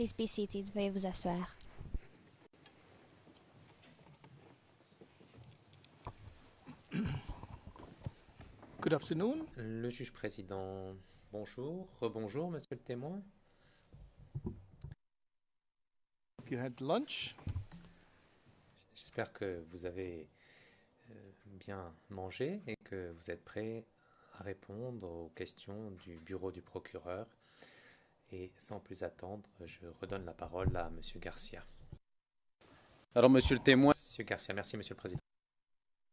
Please be seated. Veuillez vous asseoir. Good afternoon. Le juge président, bonjour, rebonjour, monsieur le témoin. You had lunch. J'espère que vous avez bien mangé et que vous êtes prêt à répondre aux questions du bureau du procureur. Et sans plus attendre, je redonne la parole à monsieur Garcia. Alors, monsieur le témoin, Monsieur Garcia, merci, monsieur le président.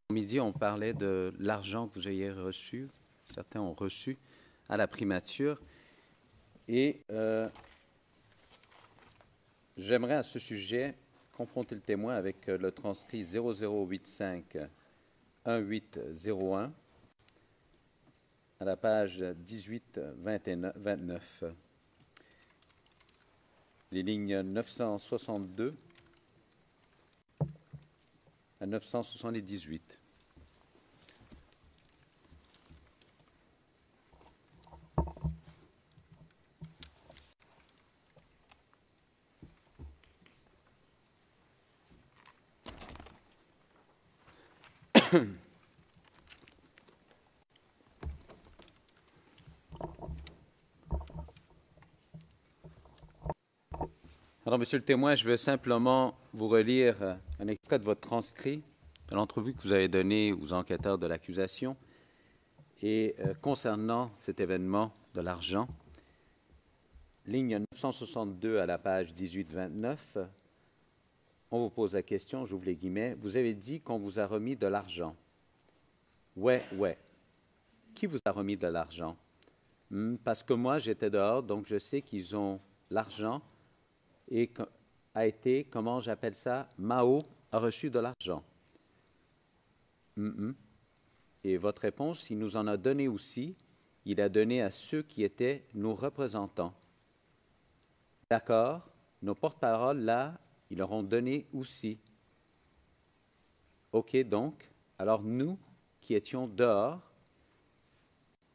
midi, on parlait de l'argent que vous ayez reçu. Certains ont reçu à la primature. Et j'aimerais à ce sujet confronter le témoin avec le transcrit 0085-1801 à la page 18-29. Les lignes 962 à 978. Alors, monsieur le témoin, je veux simplement vous relire un extrait de votre transcrit de l'entrevue que vous avez donnée aux enquêteurs de l'accusation et concernant cet événement de l'argent. Ligne 962 à la page 18-29, on vous pose la question, j'ouvre les guillemets, vous avez dit qu'on vous a remis de l'argent. Ouais. Qui vous a remis de l'argent? Parce que moi, j'étais dehors, donc je sais qu'ils ont l'argent et a été, comment j'appelle ça, Mao a reçu de l'argent. Et votre réponse, il nous en a donné aussi, il a donné à ceux qui étaient nos représentants. D'accord, nos porte-paroles, là, ils leur ont donné aussi. OK, donc, alors nous, qui étions dehors,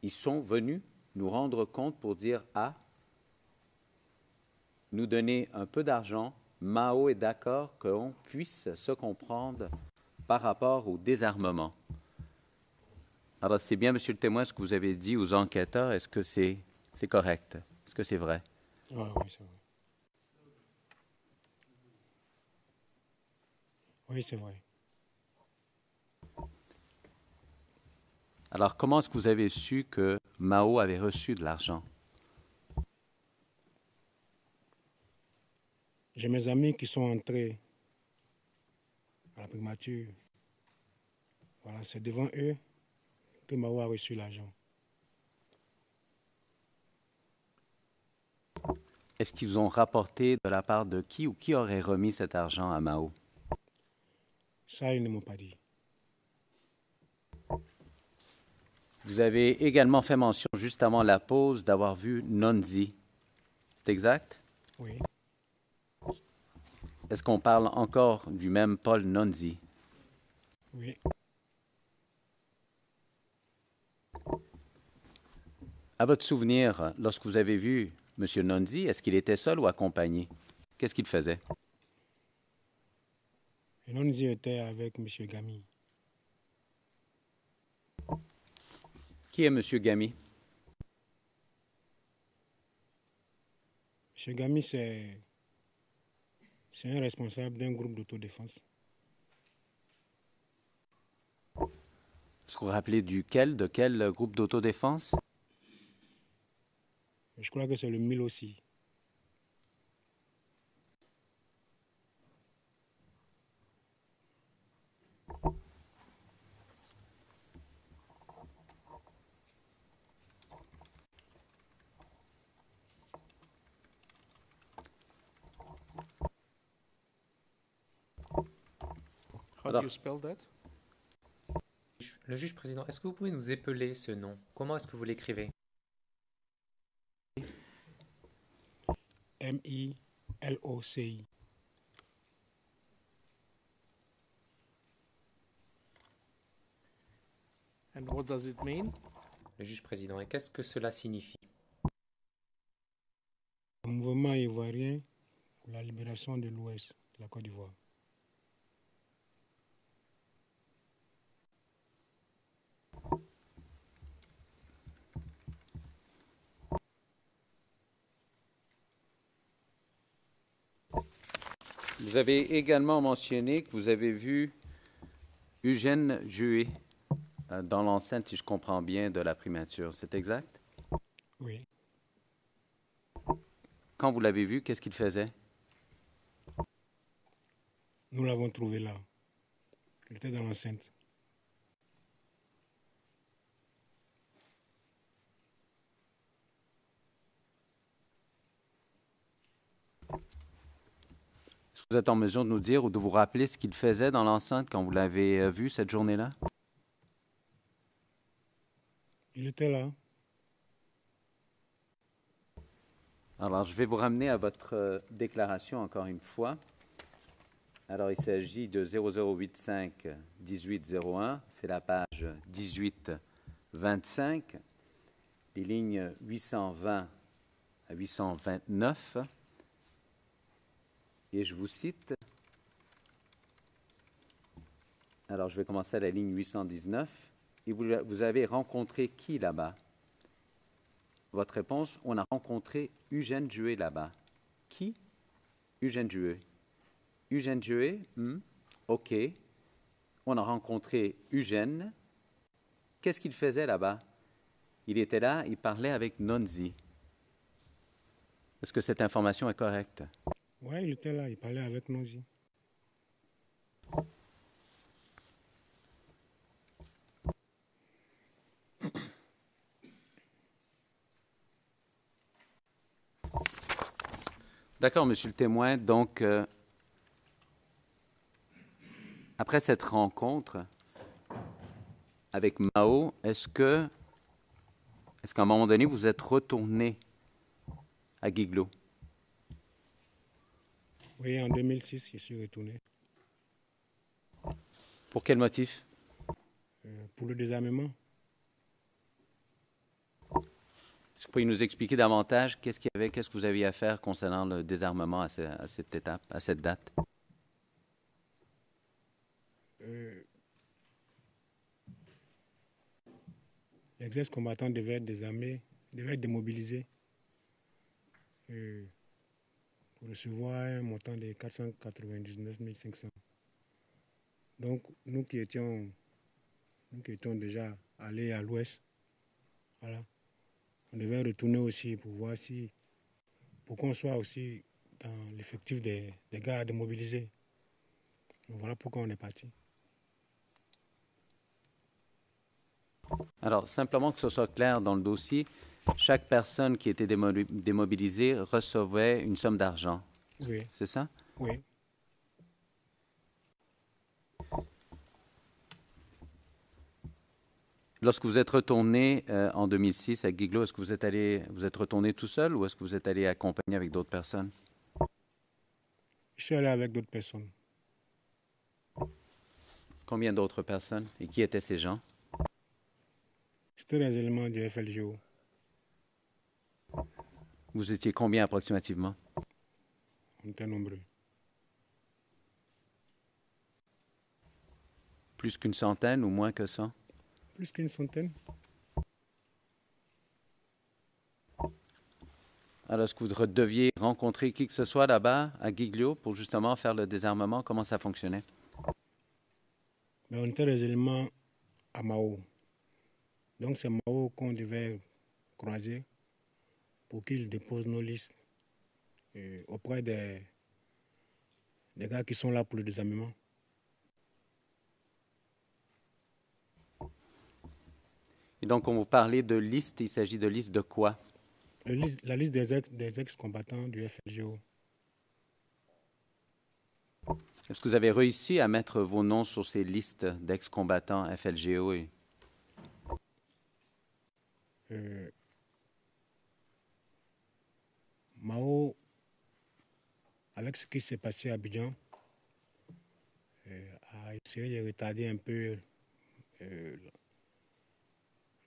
ils sont venus nous rendre compte pour dire « Ah, nous donner un peu d'argent, Mao est d'accord qu'on puisse se comprendre par rapport au désarmement. » Alors, c'est bien, monsieur le témoin, ce que vous avez dit aux enquêteurs. Est-ce que c'est correct? Est-ce que c'est vrai? Oui, c'est vrai. Oui, c'est vrai. Alors, comment est-ce que vous avez su que Mao avait reçu de l'argent? J'ai mes amis qui sont entrés à la primature. Voilà, c'est devant eux que Mao a reçu l'argent. Est-ce qu'ils vous ont rapporté de la part de qui ou qui aurait remis cet argent à Mao? Ça, ils ne m'ont pas dit. Vous avez également fait mention, juste avant la pause, d'avoir vu Nonzi. C'est exact? Oui. Est-ce qu'on parle encore du même Paul Nonzi? Oui. À votre souvenir, lorsque vous avez vu M. Nonzi, est-ce qu'il était seul ou accompagné? Qu'est-ce qu'il faisait? Et nous y était avec M. Gami. Qui est M. Gami? M. Gami, c'est un responsable d'un groupe d'autodéfense. Est-ce que vous vous rappelez de quel groupe d'autodéfense? Je crois que c'est le 1000 aussi. How do you spell that? Le juge président, est-ce que vous pouvez nous épeler ce nom? Comment est-ce que vous l'écrivez? M-I-L-O-C-I. And what does it mean? Le juge président, et qu'est-ce que cela signifie? Le mouvement ivoirien pour la libération de l'Ouest de la Côte d'Ivoire. Vous avez également mentionné que vous avez vu Eugène Jué dans l'enceinte, si je comprends bien, de la primature. C'est exact? Oui, Quand vous l'avez vu, qu'est-ce qu'il faisait? nous l'avons trouvé là. Il était dans l'enceinte. Est-ce que vous êtes en mesure de nous dire ou de vous rappeler ce qu'il faisait dans l'enceinte quand vous l'avez vu cette journée-là? Il était là. Alors, je vais vous ramener à votre déclaration encore une fois. Alors, il s'agit de 0085-1801, c'est la page 1825, les lignes 820 à 829. Et je vous cite. Alors, je vais commencer à la ligne 819. Et vous avez rencontré qui là-bas? Votre réponse, on a rencontré Eugène Jué là-bas. Qui? Eugène Jué. Eugène Jué? OK. On a rencontré Eugène. Qu'est-ce qu'il faisait là-bas? Il était là, il parlait avec Nonzi. Est-ce que cette information est correcte? Oui, il était là, il parlait avec Nonzi. D'accord, monsieur le témoin. Donc, après cette rencontre avec Mao, est-ce qu'à un moment donné, vous êtes retourné à Guiglo? Oui, en 2006, je suis retourné Pour quel motif? pour le désarmement. Est-ce que vous pouvez nous expliquer davantage qu'est-ce que vous aviez à faire concernant le désarmement à cette étape, à cette date? Les ex-combattants devaient être désarmés, devaient être démobilisés pour recevoir un montant de 499 500. Donc, nous qui étions déjà allés à l'ouest, voilà, on devait retourner aussi pour voir pour qu'on soit aussi dans l'effectif des gars à démobiliser. Donc, voilà pourquoi on est parti. Alors, simplement que ce soit clair dans le dossier, chaque personne qui était démobilisée recevait une somme d'argent. Oui, C'est ça? oui. Lorsque vous êtes retourné en 2006 à Guiglo, est-ce que vous êtes retourné tout seul ou est-ce que vous êtes allé accompagné avec d'autres personnes? Je suis allé avec d'autres personnes. Combien d'autres personnes? Et qui étaient ces gens? C'était les éléments du FLGO. Vous étiez combien approximativement? On était nombreux. Plus qu'une centaine ou moins que ça? Plus qu'une centaine. Alors, est-ce que vous deviez rencontrer qui que ce soit là-bas, à Giglio, pour justement faire le désarmement? Comment ça fonctionnait? Mais on était les éléments à Mao. Donc c'est Mao qu'on devait croiser pour qu'il dépose nos listes auprès des gars qui sont là pour le désarmement. Et donc, quand vous parlez de liste, il s'agit de liste de quoi? La liste des ex-combattants du FLGO. Est-ce que vous avez réussi à mettre vos noms sur ces listes d'ex-combattants FLGO? Mao, avec ce qui s'est passé à Abidjan, a essayé de retarder un peu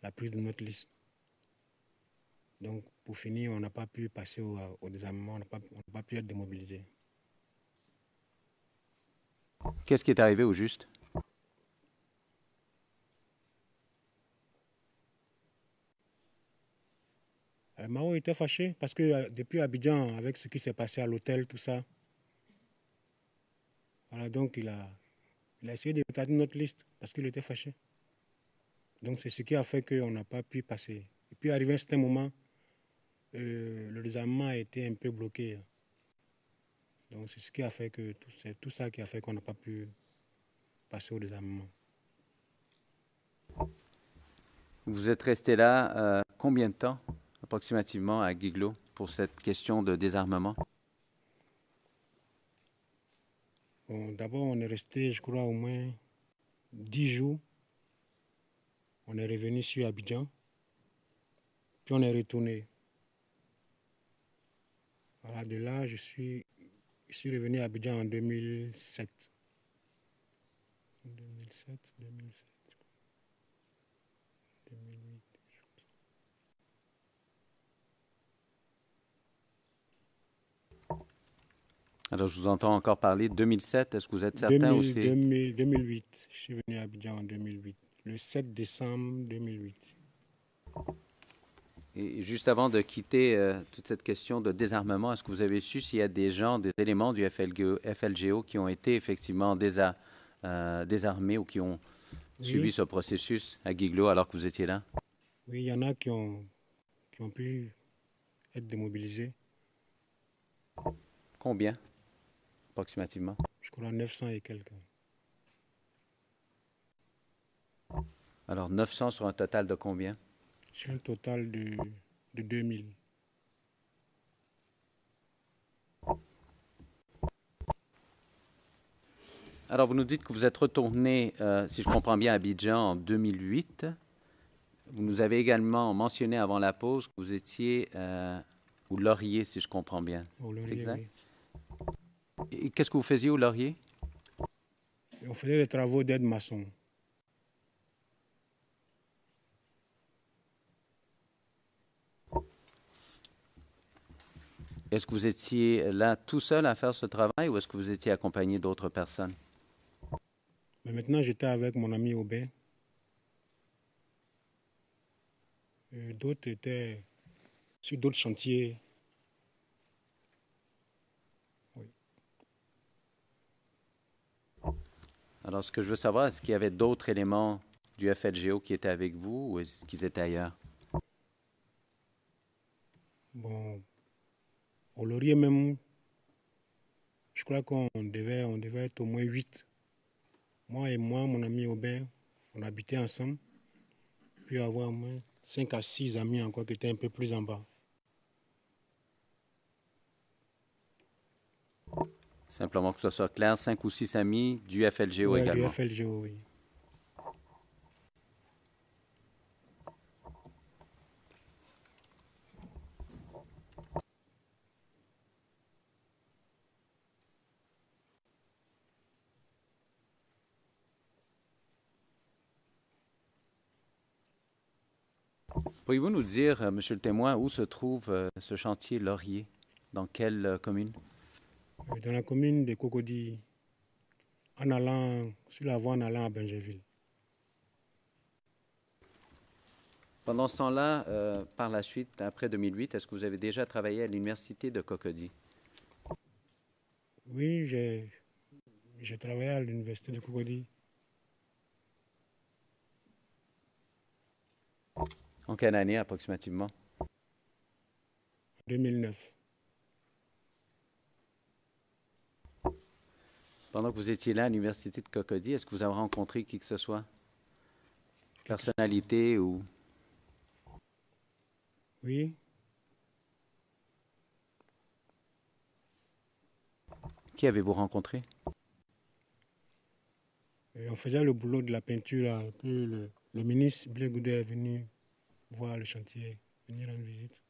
la prise de notre liste. Donc, pour finir, on n'a pas pu passer au désarmement, on n'a pas pu être démobilisé. Qu'est-ce qui est arrivé au juste? Mao était fâché parce que depuis Abidjan, avec ce qui s'est passé à l'hôtel, tout ça, voilà, donc il a essayé de retarder notre liste parce qu'il était fâché. Donc c'est ce qui a fait qu'on n'a pas pu passer. Et puis arrivé à un certain moment, le désarmement a été un peu bloqué. Donc c'est ce qui a fait que c'est tout ça qui a fait qu'on n'a pas pu passer au désarmement. Vous êtes resté là combien de temps, approximativement, à Guiglo, pour cette question de désarmement? Bon, d'abord, on est resté, je crois, au moins 10 jours. On est revenu sur Abidjan, puis on est retourné. Voilà, de là, je suis revenu à Abidjan en 2007. 2007, 2008. Alors, je vous entends encore parler de 2007. Est-ce que vous êtes certain aussi? 2008. Je suis venu à Abidjan en 2008. Le 7 décembre 2008. Et juste avant de quitter toute cette question de désarmement, est-ce que vous avez su s'il y a des gens, des éléments du FLGO qui ont été effectivement désarmés ou qui ont suivi ce processus à Guiglo alors que vous étiez là? Oui, il y en a qui ont pu être démobilisés. Combien, approximativement? Je crois 900 et quelques. Alors, 900 sur un total de combien? Sur un total de 2000. Alors, vous nous dites que vous êtes retourné, si je comprends bien, à Abidjan en 2008. Vous nous avez également mentionné avant la pause que vous étiez au Laurier, si je comprends bien. Au Laurier, exact? oui. Et qu'est-ce que vous faisiez au Laurier? On faisait des travaux d'aide maçon. Est-ce que vous étiez là tout seul à faire ce travail ou est-ce que vous étiez accompagné d'autres personnes? Mais maintenant, j'étais avec mon ami Aubin. D'autres étaient sur d'autres chantiers. Oui. Alors, ce que je veux savoir, est-ce qu'il y avait d'autres éléments du FLGO qui étaient avec vous ou est-ce qu'ils étaient ailleurs? Bon, au Laurier même, je crois qu'on devait être au moins 8. Moi et moi, mon ami Aubin, on habitait ensemble. Puis avoir au moins 5 à 6 amis encore qui étaient un peu plus en bas. Simplement que ce soit clair, 5 ou 6 amis du FLGO Ouais, également. du FLGO, oui. Pourriez-vous nous dire, monsieur le témoin, où se trouve ce chantier Laurier? Dans quelle commune? Dans la commune de Cocody, en allant sur la voie en allant à Benjerville. Pendant ce temps-là, par la suite, après 2008, est-ce que vous avez déjà travaillé à l'université de Cocody? Oui, j'ai travaillé à l'université de Cocody. En quelle année approximativement? 2009. Pendant que vous étiez là à l'université de Cocody, est-ce que vous avez rencontré qui que ce soit? Personnalité ou... Oui, Qui avez-vous rencontré? et on faisait le boulot de la peinture. Là. Puis le ministre Blé Goudé est venu voir le chantier, venir rendre visite.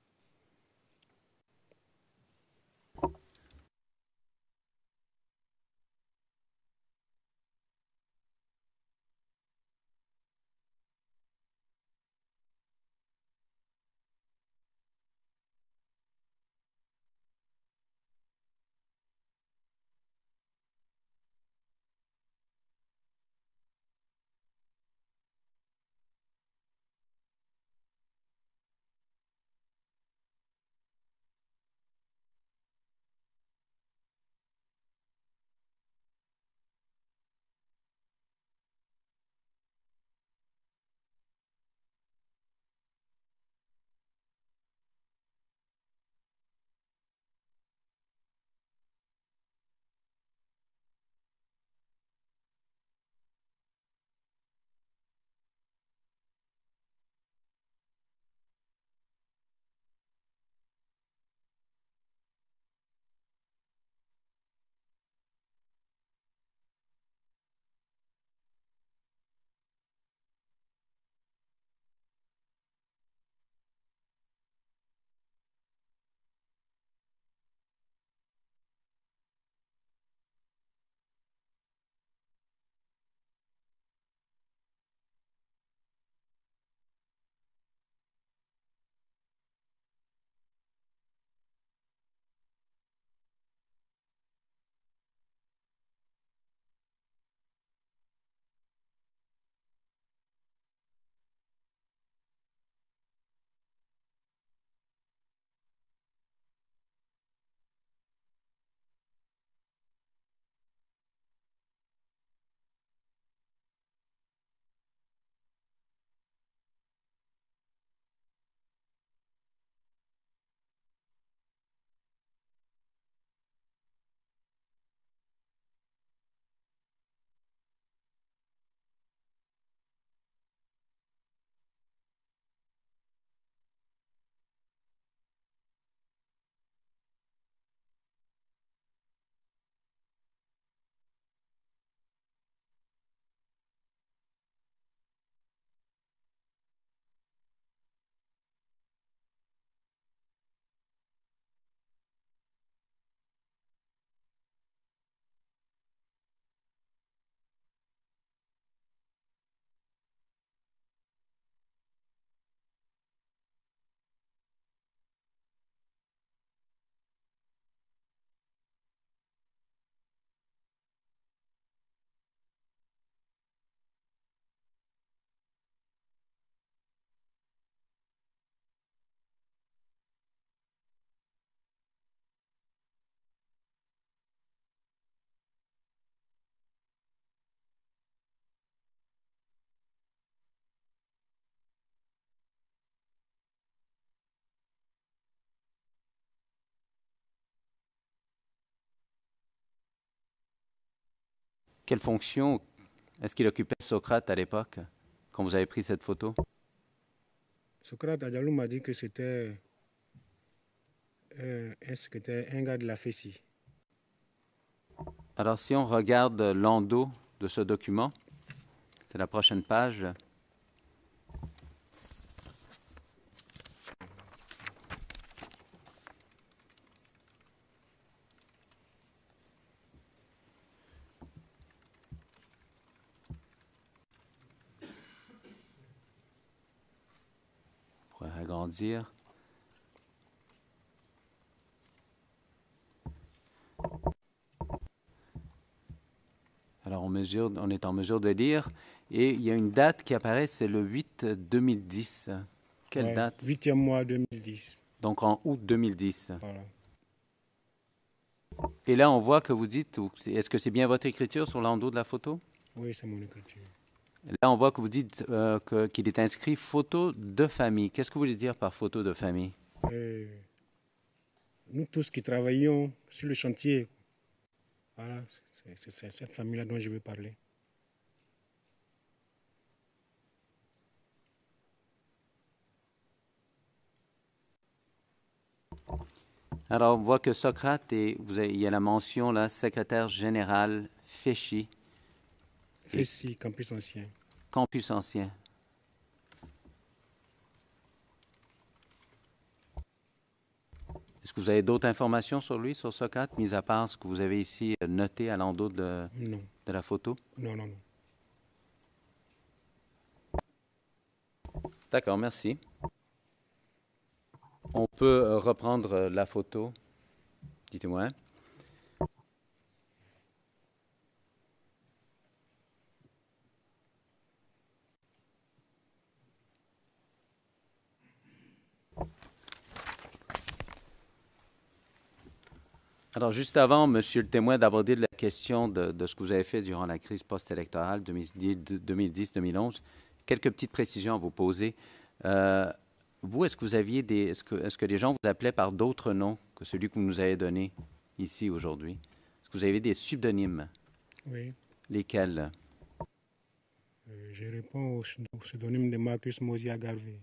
Quelle fonction est-ce qu'il occupait Socrate à l'époque, quand vous avez pris cette photo? Socrate Adjalou m'a dit que c'était un gars de la Fessie. Alors, si on regarde l'endos de ce document, c'est la prochaine page. On pourrait agrandir. Alors, on est en mesure de lire. Et il y a une date qui apparaît, c'est le 8-2010. Quelle date? 8e mois 2010. Donc, en août 2010. Voilà. Et là, on voit que vous dites, est-ce que c'est bien votre écriture sur l'endos de la photo? Oui, c'est mon écriture. Là, on voit que vous dites qu'il est inscrit photo de famille. Qu'est-ce que vous voulez dire par photo de famille? Nous tous qui travaillions sur le chantier, voilà, c'est cette famille-là dont je veux parler. Alors, on voit que Socrate, il y a la mention, là, secrétaire général Féchy. Fessie, campus ancien. Campus ancien. Est-ce que vous avez d'autres informations sur lui, sur Socrate, mis à part ce que vous avez ici noté à l'endos de la photo? Non, non, non. D'accord, merci. On peut reprendre la photo. Dites-moi. Alors, juste avant, Monsieur le témoin, d'aborder la question de ce que vous avez fait durant la crise post-électorale 2010-2011, quelques petites précisions à vous poser. Vous, est-ce que vous aviez est-ce que les gens vous appelaient par d'autres noms que celui que vous nous avez donné ici aujourd'hui? Est-ce que vous avez des pseudonymes? Oui. Lesquels? Je réponds au pseudonyme de Marcus Mosia Garvey.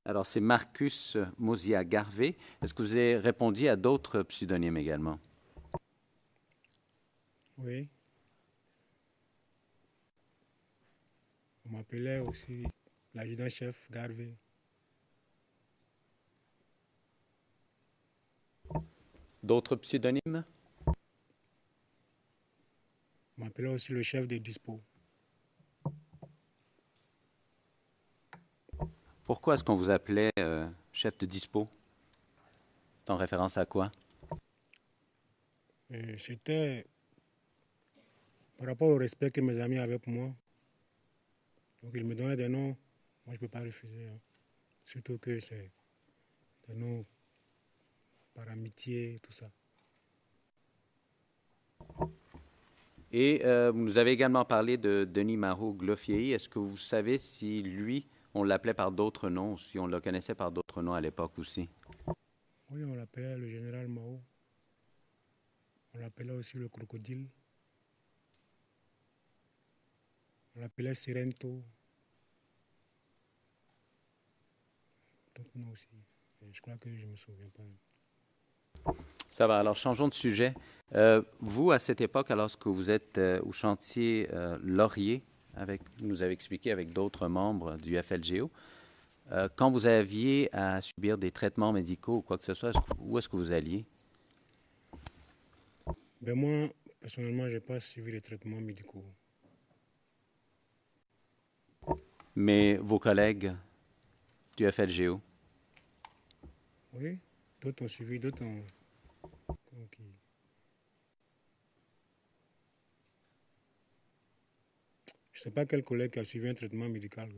Alors, c'est Marcus Mosia Garvey. Est-ce que vous avez répondu à d'autres pseudonymes également? Oui. On m'appelait aussi l'adjudant-chef Garvey. D'autres pseudonymes? On m'appelait aussi le chef des dispos. Pourquoi est-ce qu'on vous appelait chef de dispo? C'est en référence à quoi? C'était par rapport au respect que mes amis avaient pour moi. Donc ils me donnaient des noms, moi je ne peux pas refuser. Hein. Surtout que c'est des noms par amitié, tout ça. Et vous nous avez également parlé de Denis Marot-Gloffier. Est-ce que vous savez si lui, on l'appelait par d'autres noms, ou si on le connaissait par d'autres noms à l'époque aussi? Oui, on l'appelait le général Mao. On l'appelait aussi le crocodile. On l'appelait Sirento. D'autres noms aussi. Mais je crois que je ne me souviens pas. Ça va, alors changeons de sujet. Vous, à cette époque, alors que vous êtes au chantier Laurier, vous nous avez expliqué avec d'autres membres du FLGO, quand vous aviez à subir des traitements médicaux ou quoi que ce soit, où est-ce que vous alliez? Ben moi, personnellement, je n'ai pas suivi les traitements médicaux. Mais vos collègues du FLGO? Oui, d'autres ont suivi, d'autres ont... Okay. Je ne sais pas quel collègue qui a suivi un traitement médical.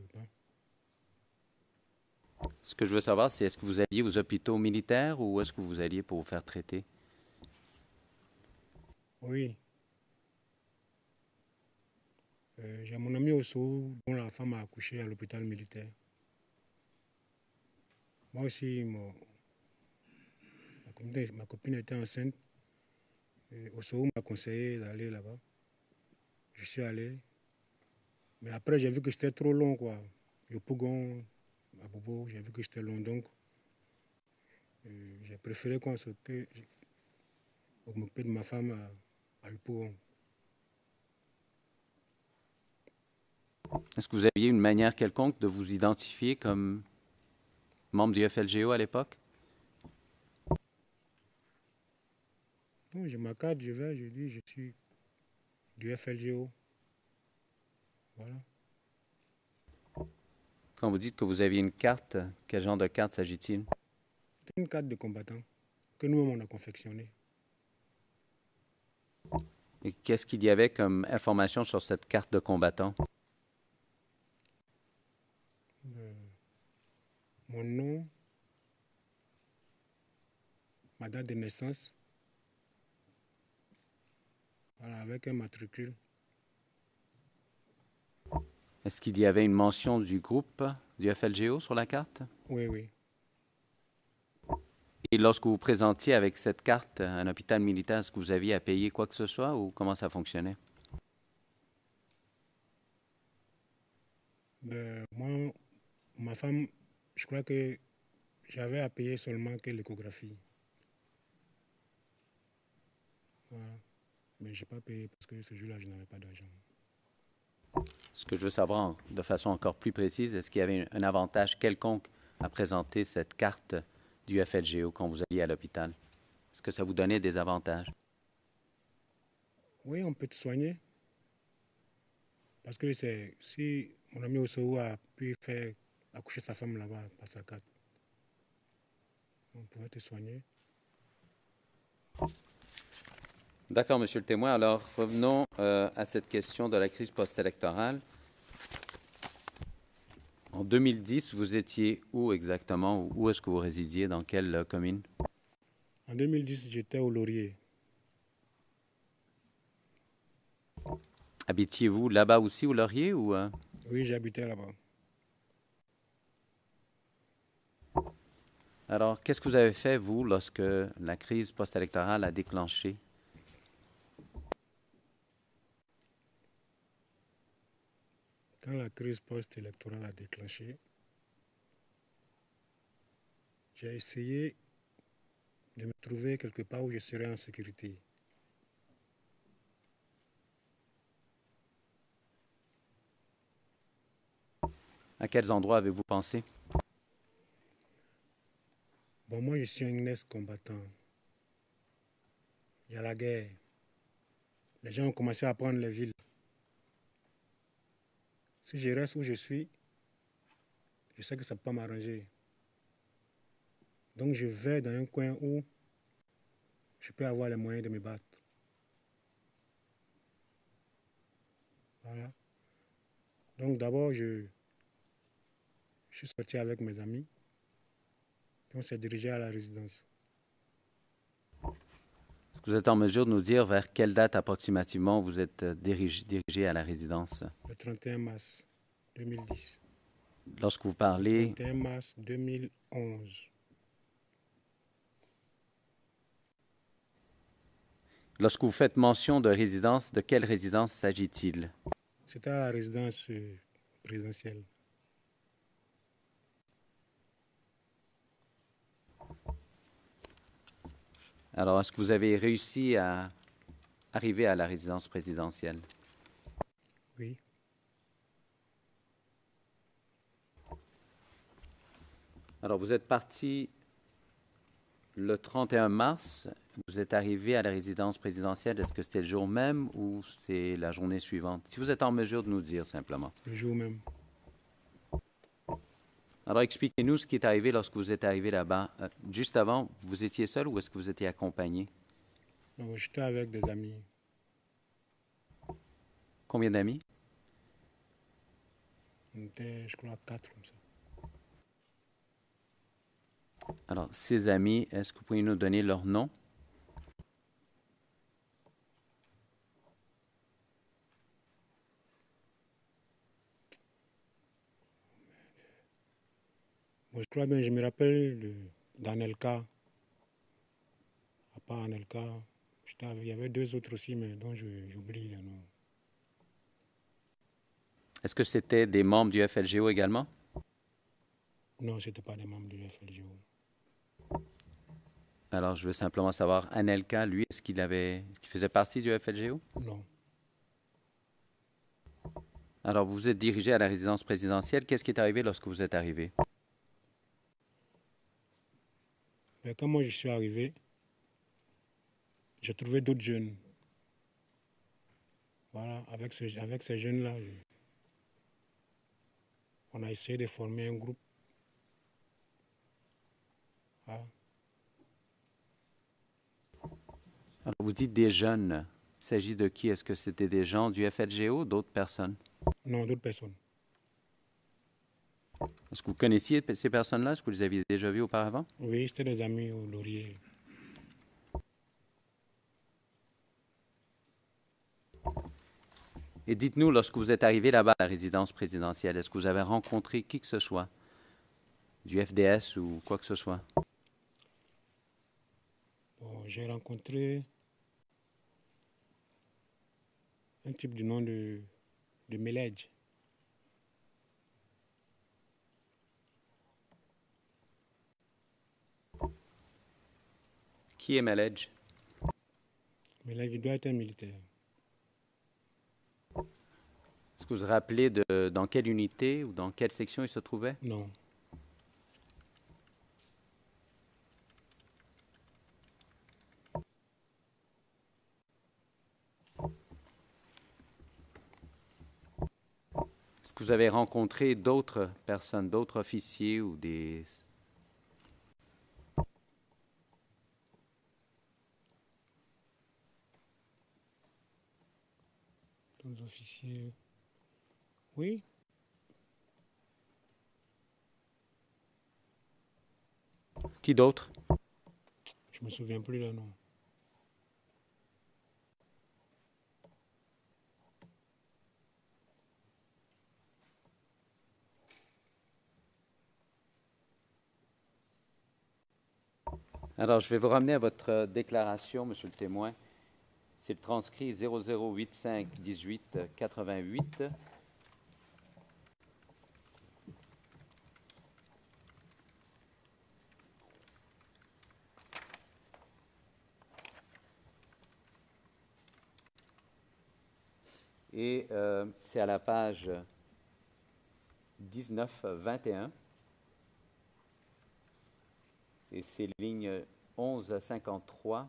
Ce que je veux savoir, c'est est-ce que vous alliez aux hôpitaux militaires ou est-ce que vous alliez pour vous faire traiter? Oui. J'ai mon ami Osso dont la femme a accouché à l'hôpital militaire. Moi aussi, ma copine était enceinte. Osso m'a conseillé d'aller là-bas. Je suis allé. Mais après, j'ai vu que c'était trop long, quoi. Le Pougon, à Bobo, j'ai vu que c'était long. Donc, j'ai préféré qu'on s'occupe de ma femme à Yopougon. Est-ce que vous aviez une manière quelconque de vous identifier comme membre du FLGO à l'époque? Non, j'ai ma carte, je dis, je suis du FLGO. Voilà. Quand vous dites que vous aviez une carte, quel genre de carte s'agit-il? C'est une carte de combattant que nous-mêmes on a confectionnée. Et qu'est-ce qu'il y avait comme information sur cette carte de combattant? Mon nom, ma date de naissance, voilà, avec un matricule. Est-ce qu'il y avait une mention du groupe du FLGO sur la carte? Oui, oui. Et lorsque vous présentiez avec cette carte à un hôpital militaire, est-ce que vous aviez à payer quoi que ce soit ou comment ça fonctionnait? Moi, ma femme, je crois que j'avais à payer seulement que l'échographie. Voilà. Mais je n'ai pas payé parce que ce jour-là, je n'avais pas d'argent. Ce que je veux savoir de façon encore plus précise, est-ce qu'il y avait un avantage quelconque à présenter cette carte du FLGO quand vous alliez à l'hôpital? Est-ce que ça vous donnait des avantages? Oui, on peut te soigner. Parce que si mon ami Ossou a pu faire accoucher sa femme là-bas par sa carte, on pourrait te soigner. D'accord, Monsieur le témoin. Alors, revenons à cette question de la crise post-électorale. En 2010, vous étiez où exactement? Où est-ce que vous résidiez? Dans quelle commune? En 2010, j'étais au Laurier. Habitiez-vous là-bas aussi, au Laurier? Ou, Oui, j'habitais là-bas. Alors, qu'est-ce que vous avez fait, vous, lorsque la crise post-électorale a déclenché? Quand la crise post-électorale a déclenché, j'ai essayé de me trouver quelque part où je serais en sécurité. À quels endroits avez-vous pensé? Bon, moi, je suis un ex-combattant. Il y a la guerre. Les gens ont commencé à prendre les villes. Si je reste où je suis, je sais que ça ne peut pas m'arranger. Donc, je vais dans un coin où je peux avoir les moyens de me battre. Voilà. Donc, d'abord, je suis sorti avec mes amis. Puis on s'est dirigé à la résidence. Est-ce que vous êtes en mesure de nous dire vers quelle date approximativement vous êtes dirigé à la résidence? Le 31 mars 2010. Lorsque vous Le parlez, 31 mars 2011. lorsque vous faites mention de résidence, de quelle résidence s'agit-il? C'était à la résidence présidentielle. Alors, est-ce que vous avez réussi à arriver à la résidence présidentielle? Oui. Alors, vous êtes parti le 31 mars. Vous êtes arrivé à la résidence présidentielle. Est-ce que c'était le jour même ou c'est la journée suivante? Si vous êtes en mesure de nous dire simplement. Le jour même. Alors, expliquez-nous ce qui est arrivé lorsque vous êtes arrivé là-bas. Juste avant, vous étiez seul ou est-ce que vous étiez accompagné? Donc, j'étais avec des amis. Combien d'amis? On était, je crois, 4 comme ça. Alors, ces amis, est-ce que vous pouvez nous donner leur nom? Bon, je crois bien, je me rappelle d'Anelka. À part Anelka, il y avait deux autres aussi, mais dont j'oublie le nom. Est-ce que c'était des membres du FLGO également? Non, ce n'était pas des membres du FLGO. Alors, je veux simplement savoir, Anelka, lui, est-ce qu'il faisait partie du FLGO? Non. Alors, vous vous êtes dirigé à la résidence présidentielle. Qu'est-ce qui est arrivé lorsque vous êtes arrivé? Mais quand moi je suis arrivé, j'ai trouvé d'autres jeunes. Voilà, avec ces jeunes-là, on a essayé de former un groupe. Voilà. Alors, vous dites des jeunes. Il s'agit de qui? Est-ce que c'était des gens du FLGO ou d'autres personnes? Non, d'autres personnes. Est-ce que vous connaissiez ces personnes-là? Est-ce que vous les aviez déjà vues auparavant? Oui, c'était des amis au Laurier. Et dites-nous, lorsque vous êtes arrivé là-bas à la résidence présidentielle, est-ce que vous avez rencontré qui que ce soit? Du FDS ou quoi que ce soit? Bon, j'ai rencontré un type du nom de Meledj. Qui est Meledj? Meledj, il doit être un militaire. Est-ce que vous vous rappelez dans quelle unité ou dans quelle section il se trouvait? Non. Est-ce que vous avez rencontré d'autres personnes, d'autres officiers ou des... D'autres officiers. Oui. Qui d'autre? Je me souviens plus leur nom. Alors, je vais vous ramener à votre déclaration, Monsieur le témoin. C'est le transcrit 0085 18 88. Et c'est à la page 19-21. Et c'est ligne 11,53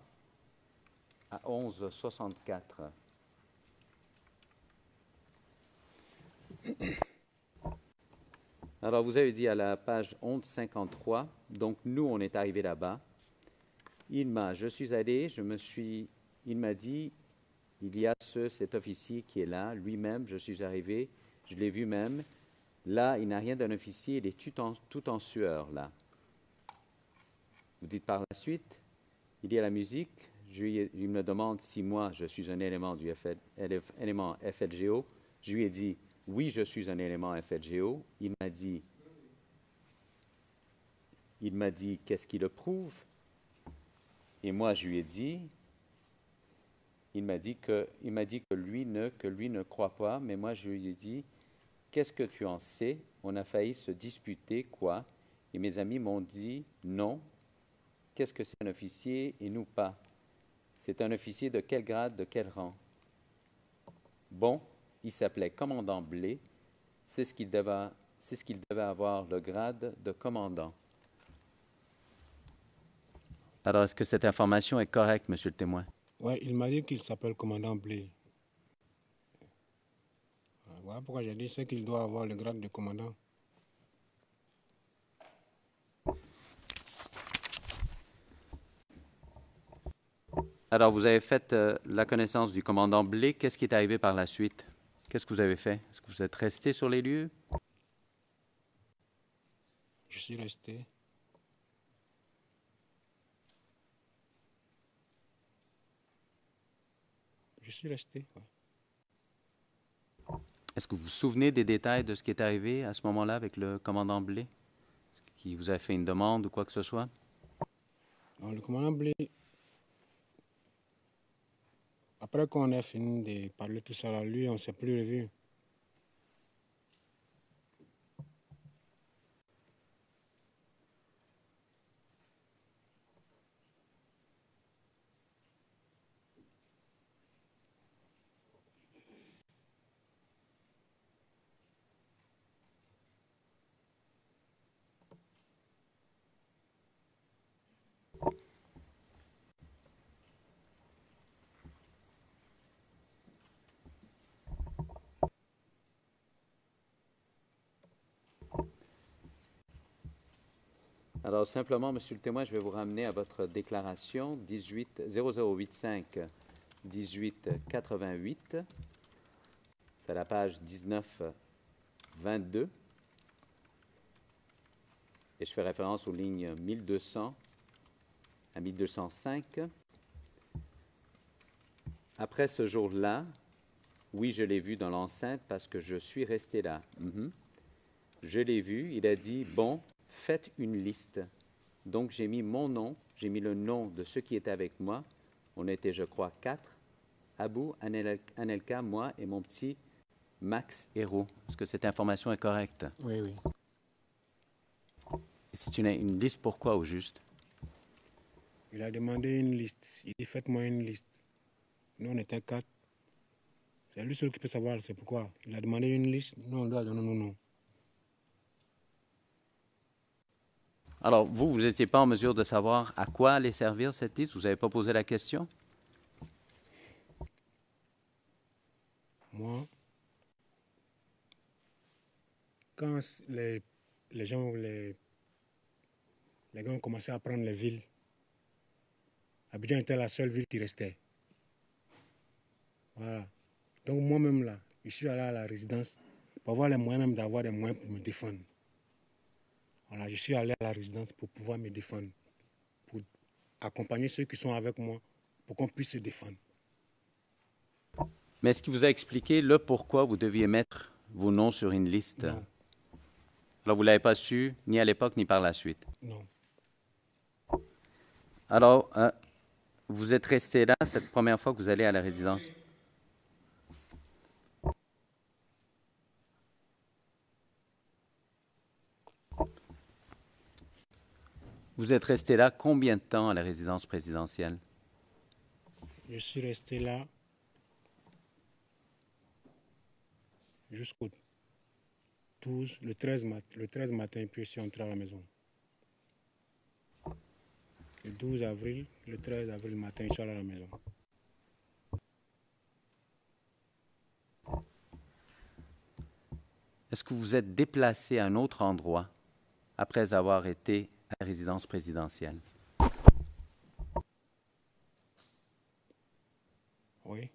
à 11,64. Alors, vous avez dit à la page 11,53, donc nous, on est arrivé là-bas. Je suis allé, il m'a dit, il y a cet officier qui est là, lui-même, je suis arrivé, je l'ai vu même. Là, il n'a rien d'un officier, il est tout en sueur, là. Vous dites par la suite, il y a la musique, il me demande si moi je suis un élément élément FLGO. Je lui ai dit, oui, je suis un élément FLGO. Il m'a dit, qu'est-ce qui le prouve? Et moi, je lui ai dit, il m'a dit que lui ne croit pas, mais moi, je lui ai dit, qu'est-ce que tu en sais? On a failli se disputer, quoi? Et mes amis m'ont dit, non. Qu'est-ce que c'est un officier et nous pas? C'est un officier de quel grade, de quel rang? Bon, il s'appelait commandant Blé. C'est ce qu'il devait avoir, le grade de commandant. Alors, est-ce que cette information est correcte, Monsieur le témoin? Oui, il m'a dit qu'il s'appelle commandant Blé. Voilà pourquoi j'ai dit c'est qu'il doit avoir le grade de commandant. Alors, vous avez fait la connaissance du commandant Blé. Qu'est-ce qui est arrivé par la suite? Qu'est-ce que vous avez fait? Est-ce que vous êtes resté sur les lieux? Je suis resté. Je suis resté, ouais. Est-ce que vous vous souvenez des détails de ce qui est arrivé à ce moment-là avec le commandant Blé? Est-ce qu'il vous a fait une demande ou quoi que ce soit? Donc, le commandant Blé, après qu'on ait fini de parler tout ça, là, lui, on ne s'est plus revu. Alors, simplement, Monsieur le témoin, je vais vous ramener à votre déclaration 0085 1888. C'est à la page 1922. Et je fais référence aux lignes 1200 à 1205. Après ce jour-là, oui, je l'ai vu dans l'enceinte parce que je suis resté là. Je l'ai vu, il a dit, bon, faites une liste. Donc, j'ai mis mon nom, j'ai mis le nom de ceux qui étaient avec moi. On était, je crois, 4. Abou, Anelka, moi et mon petit Max Hérault. Est-ce que cette information est correcte? Oui, oui. Et c'est une liste pourquoi au juste? Il a demandé une liste. Il dit, faites-moi une liste. Nous, on était 4. C'est lui seul qui peut savoir, c'est pourquoi. Il a demandé une liste. Nous, on doit donner nos noms. Alors, vous n'étiez pas en mesure de savoir à quoi allait servir cette liste? Vous n'avez pas posé la question? Moi, quand les gens, les gars ont commencé à prendre les villes, Abidjan était la seule ville qui restait. Voilà. Donc moi-même là, je suis allé à la résidence pour avoir les moyens même d'avoir des moyens pour me défendre. Voilà, je suis allé à la résidence pour pouvoir me défendre, pour accompagner ceux qui sont avec moi, pour qu'on puisse se défendre. Mais est-ce qu'il vous a expliqué le pourquoi vous deviez mettre vos noms sur une liste? Non. Alors, vous ne l'avez pas su, ni à l'époque, ni par la suite? Non. Alors, vous êtes resté là cette première fois que vous allez à la résidence? Vous êtes resté là combien de temps à la résidence présidentielle? Je suis resté là jusqu'au 12, le 13 matin, puis je suis entré à la maison. Le 12 avril, le 13 avril matin, je suis allé à la maison. Est-ce que vous vous êtes déplacé à un autre endroit après avoir été à la résidence présidentielle? Oui.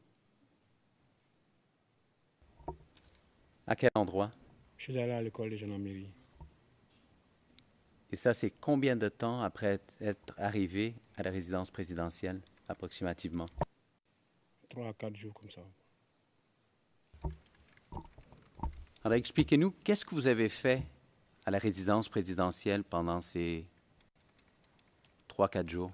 À quel endroit? Je suis allé à l'école de gendarmerie. Et ça, c'est combien de temps après être arrivé à la résidence présidentielle, approximativement? 3 à 4 jours comme ça. Alors, expliquez-nous, qu'est-ce que vous avez fait à la résidence présidentielle pendant ces 3-4 jours?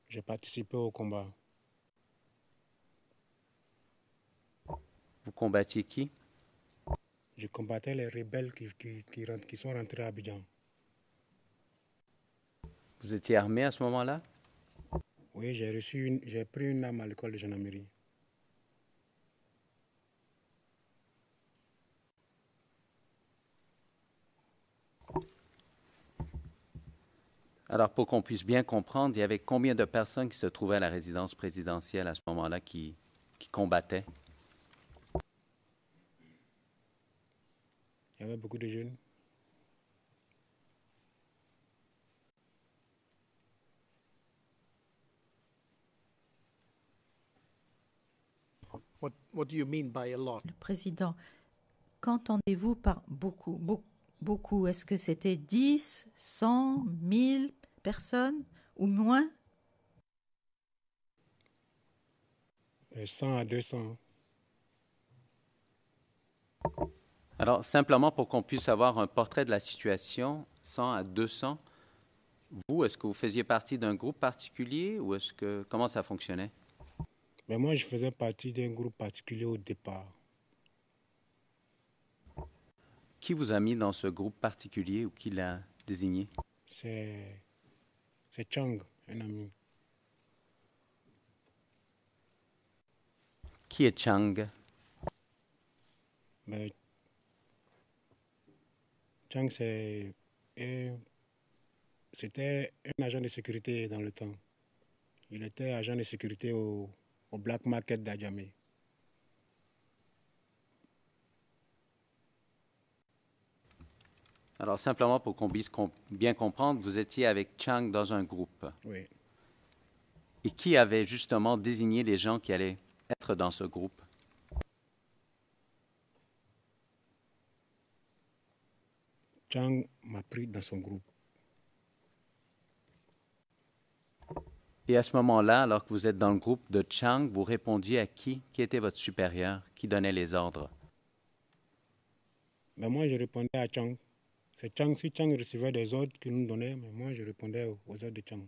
J'ai participé au combat. Vous combattiez qui? Je combattais les rebelles qui sont rentrés à Abidjan. Vous étiez armé à ce moment-là? Oui, j'ai pris une arme à l'école de gendarmerie. Alors, pour qu'on puisse bien comprendre, il y avait combien de personnes qui se trouvaient à la résidence présidentielle à ce moment-là qui combattaient? Il y avait beaucoup de jeunes. What do you mean by a lot? Le président, qu'entendez-vous par beaucoup, beaucoup? Est-ce que c'était 10, 100, 1000 personnes ou moins? 100 à 200. Alors, simplement pour qu'on puisse avoir un portrait de la situation, 100 à 200, vous, est-ce que vous faisiez partie d'un groupe particulier ou comment ça fonctionnait? Mais moi, je faisais partie d'un groupe particulier au départ. Qui vous a mis dans ce groupe particulier ou qui l'a désigné? C'est Chang, un ami. Qui est Chang? Mais Chang, c'était un agent de sécurité dans le temps. Il était agent de sécurité au Black Market d'Adjamé. Alors, simplement pour qu'on puisse bien comprendre, vous étiez avec Chang dans un groupe. Oui. Et qui avait justement désigné les gens qui allaient être dans ce groupe? Chang m'a pris dans son groupe. Et à ce moment-là, alors que vous êtes dans le groupe de Chang, vous répondiez à qui? Qui était votre supérieur? Qui donnait les ordres? Mais moi, je répondais à Chang. C'est Chang, si Chang recevait des ordres qu'il nous donnait, mais moi, je répondais aux ordres de Chang.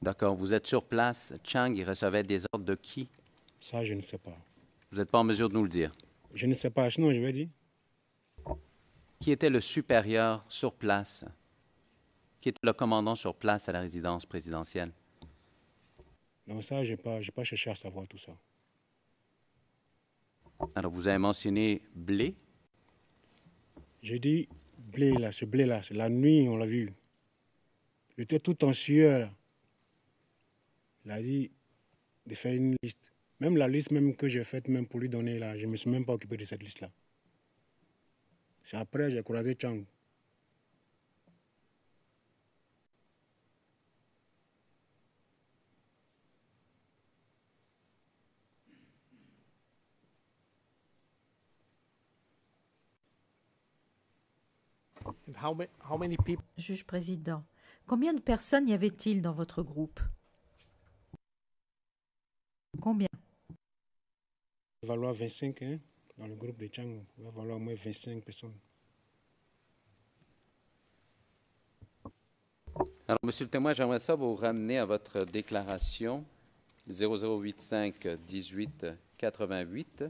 D'accord, vous êtes sur place. Chang, il recevait des ordres de qui? Ça, je ne sais pas. Vous n'êtes pas en mesure de nous le dire. Je ne sais pas, sinon je vais dire. Qui était le supérieur sur place? Qui était le commandant sur place à la résidence présidentielle? Non, ça, je n'ai pas cherché à savoir tout ça. Alors, vous avez mentionné Blé. J'ai dit, ce blé-là, c'est la nuit, on l'a vu. Il était tout en sueur. Il a dit de faire une liste. Même la liste même que j'ai faite même pour lui donner, là, je ne me suis même pas occupé de cette liste-là. C'est après j'ai croisé Chang. And how many people? Juge président, combien de personnes y avait-il dans votre groupe? Combien? Il va falloir 25, hein, dans le groupe de Chang. Il va falloir au moins 25 personnes. Alors, Monsieur le témoin, j'aimerais ça vous ramener à votre déclaration 0085 18 88.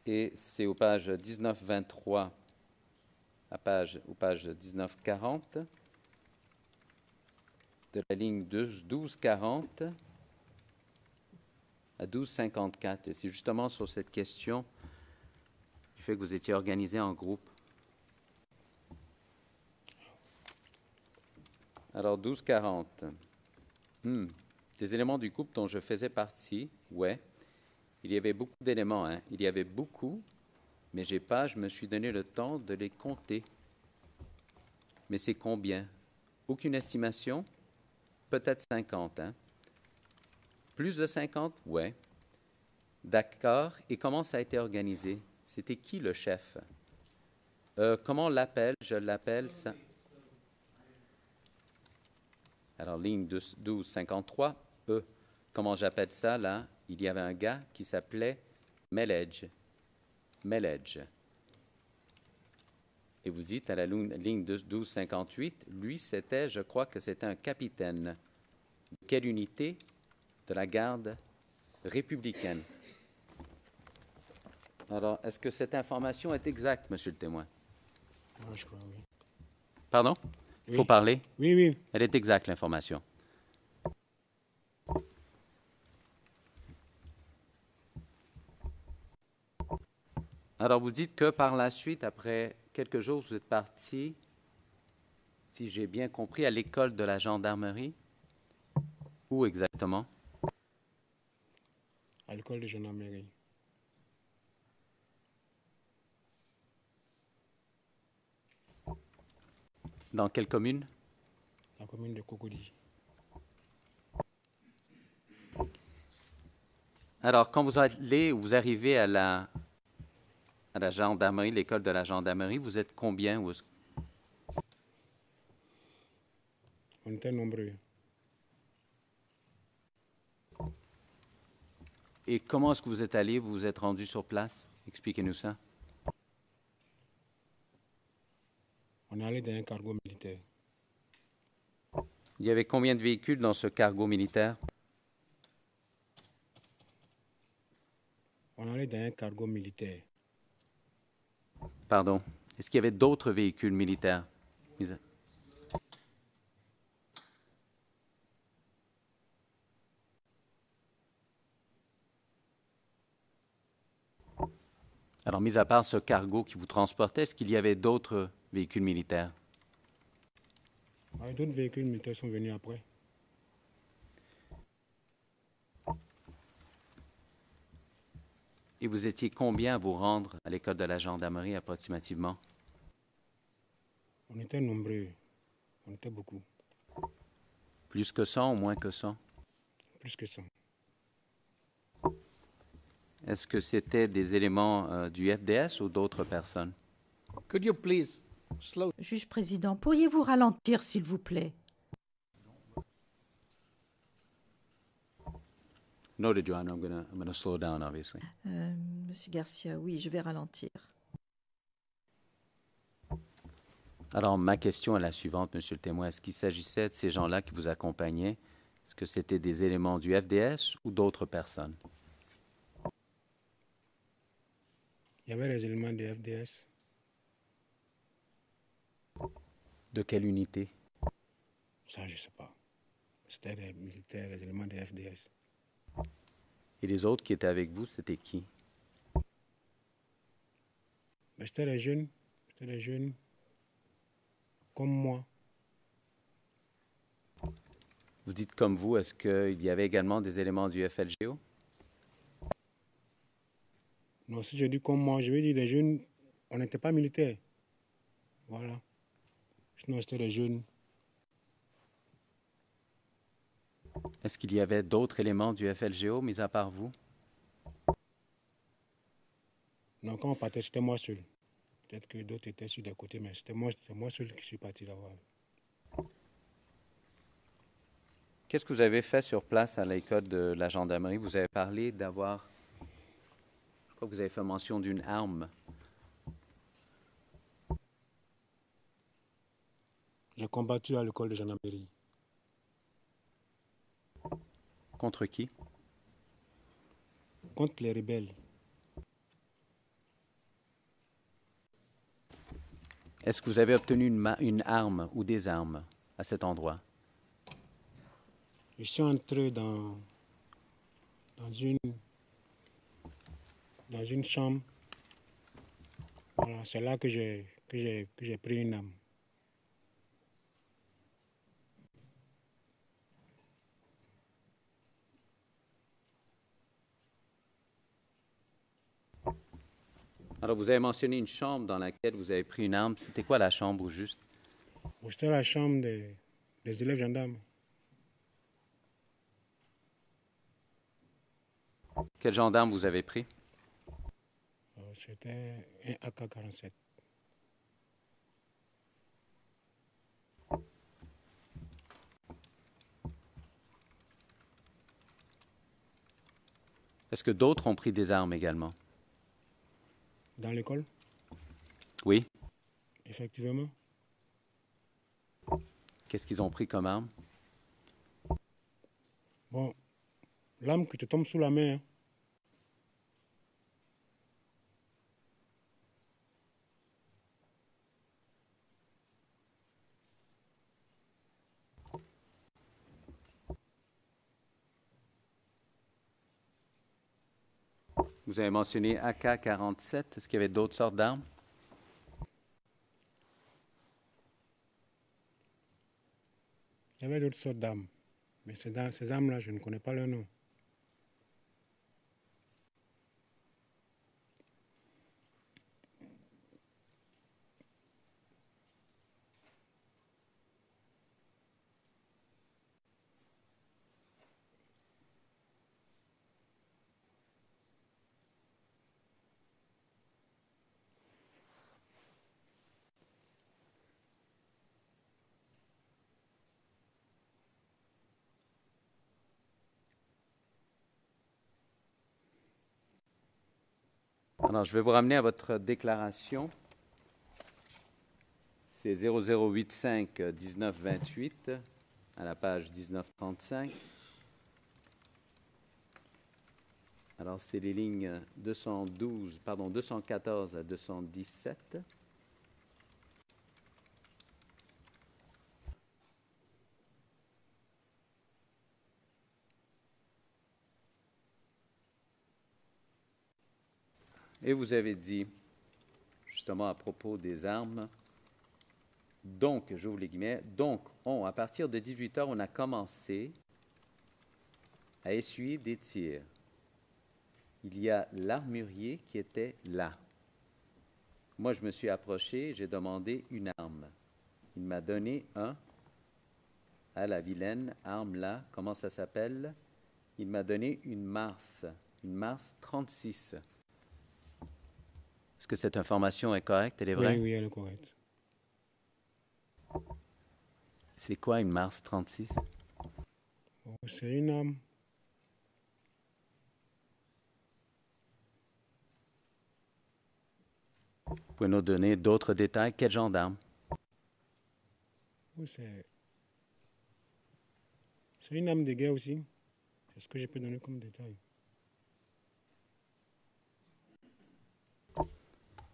Et c'est aux pages 1923 aux pages 1940, de la ligne 1240 à 1254. Et c'est justement sur cette question du fait que vous étiez organisé en groupe. Alors, 1240. Des éléments du groupe dont je faisais partie, ouais. Il y avait beaucoup d'éléments, hein. Il y avait beaucoup, mais je me suis donné le temps de les compter. Mais c'est combien? Aucune estimation? Peut-être 50, hein? Plus de 50? Ouais. D'accord. Et comment ça a été organisé? C'était qui le chef? Comment on l'appelle? Je l'appelle ça. Alors, ligne 1253, comment j'appelle ça, là? Il y avait un gars qui s'appelait Melej. Et vous dites à la ligne 1258, lui, je crois que c'était un capitaine. De quelle unité? De la garde républicaine. Alors, est-ce que cette information est exacte, monsieur le témoin? Moi, je crois, oui. Pardon? Il faut Oui. parler? Oui, oui. Elle est exacte, l'information. Alors, vous dites que par la suite, après quelques jours, vous êtes parti, si j'ai bien compris, à l'école de la gendarmerie. Où exactement? À l'école de gendarmerie. Dans quelle commune? La commune de Cocody. Alors, quand vous arrivez à la gendarmerie, l'école de la gendarmerie, vous êtes combien? On était nombreux. Et comment est-ce que vous êtes allé, vous vous êtes rendu sur place? Expliquez-nous ça. On est allé dans un cargo militaire. Il y avait combien de véhicules dans ce cargo militaire? On est allé dans un cargo militaire. Pardon. Est-ce qu'il y avait d'autres véhicules militaires? Alors, mis à part ce cargo qui vous transportait, est-ce qu'il y avait d'autres véhicules militaires? Ouais, d'autres véhicules militaires sont venus après. Et vous étiez combien à vous rendre à l'école de la gendarmerie approximativement? On était nombreux. On était beaucoup. Plus que 100 ou moins que 100? Plus que ça. Est-ce que c'était des éléments du FDS ou d'autres personnes? Could you please slow? Juge président, pourriez-vous ralentir, s'il vous plaît? Noted, Your Honor. I'm gonna slow down, obviously. Monsieur Garcia, oui, je vais ralentir. Alors, ma question est la suivante, Monsieur le témoin. Est-ce qu'il s'agissait de ces gens-là qui vous accompagnaient? Est-ce que c'était des éléments du FDS ou d'autres personnes? Il y avait les éléments des FDS. De quelle unité? Ça, je ne sais pas. C'était les militaires, les éléments des FDS. Et les autres qui étaient avec vous, c'était qui? Mais c'était les jeunes. C'était les jeunes comme moi. Vous dites comme vous, est-ce qu'il y avait également des éléments du FLGO? Non, si je dis comme moi, je veux dire les jeunes, on n'était pas militaires. Voilà. Sinon, c'était les jeunes. Est-ce qu'il y avait d'autres éléments du FLGO, mis à part vous? Non, quand on partait, c'était moi seul. Peut-être que d'autres étaient sur des côtés, mais c'était moi seul qui suis parti là-bas. Qu'est-ce que vous avez fait sur place à l'école de la gendarmerie? Vous avez parlé d'avoir... Je crois que vous avez fait mention d'une arme. J'ai combattu à l'école de gendarmerie. Contre qui? Contre les rebelles. Est-ce que vous avez obtenu une arme ou des armes à cet endroit? Je suis entré dans une chambre. Voilà, c'est là que j'ai pris une arme. Alors, vous avez mentionné une chambre dans laquelle vous avez pris une arme. C'était quoi la chambre au juste? C'était la chambre des élèves gendarmes. Quel gendarme vous avez pris? C'était un AK-47. Est-ce que d'autres ont pris des armes également? Dans l'école, Oui. effectivement. Qu'est-ce qu'ils ont pris comme arme? Bon, l'arme qui te tombe sous la main. Hein. Vous avez mentionné AK-47. Est-ce qu'il y avait d'autres sortes d'armes? Il y avait d'autres sortes d'armes. Mais ces armes-là, je ne connais pas leur nom. Alors, je vais vous ramener à votre déclaration. C'est 0085 1928 à la page 1935. Alors, c'est les lignes 214 à 217. Et vous avez dit, justement à propos des armes, donc, j'ouvre les guillemets, donc, à partir de 18 heures, on a commencé à essuyer des tirs. Il y a l'armurier qui était là. Moi, je me suis approché, j'ai demandé une arme. Il m'a donné à la vilaine, arme là, comment ça s'appelle? Il m'a donné une Mars 36. Est-ce que cette information est correcte, elle est vraie? Oui, oui, elle est correcte. C'est quoi une Mars 36? C'est une arme. Vous pouvez nous donner d'autres détails? Quel genre d'arme? Oui, c'est une arme de guerre aussi. C'est ce que je peux donner comme détail.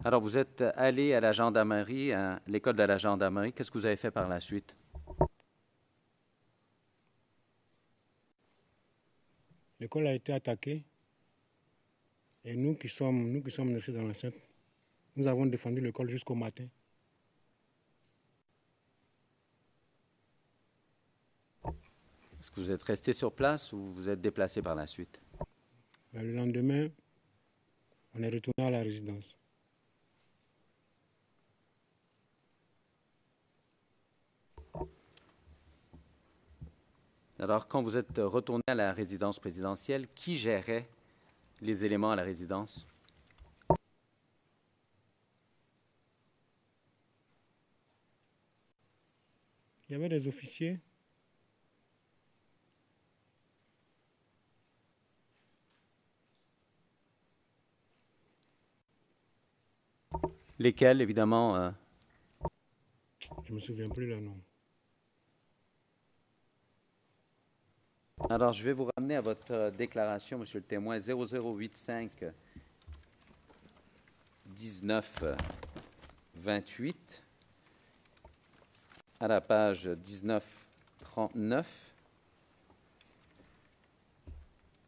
Alors, vous êtes allé à la gendarmerie, à l'école de la gendarmerie. Qu'est-ce que vous avez fait par la suite? L'école a été attaquée. Et nous qui sommes restés dans l'enceinte, nous avons défendu l'école jusqu'au matin. Est-ce que vous êtes resté sur place ou vous êtes déplacé par la suite? Le lendemain, on est retourné à la résidence. Alors, quand vous êtes retourné à la résidence présidentielle, qui gérait les éléments à la résidence? Il y avait des officiers. Lesquels, évidemment? Je ne me souviens plus leur nom. Alors, je vais vous ramener à votre déclaration, Monsieur le témoin, 0085 19 28 à la page 1939.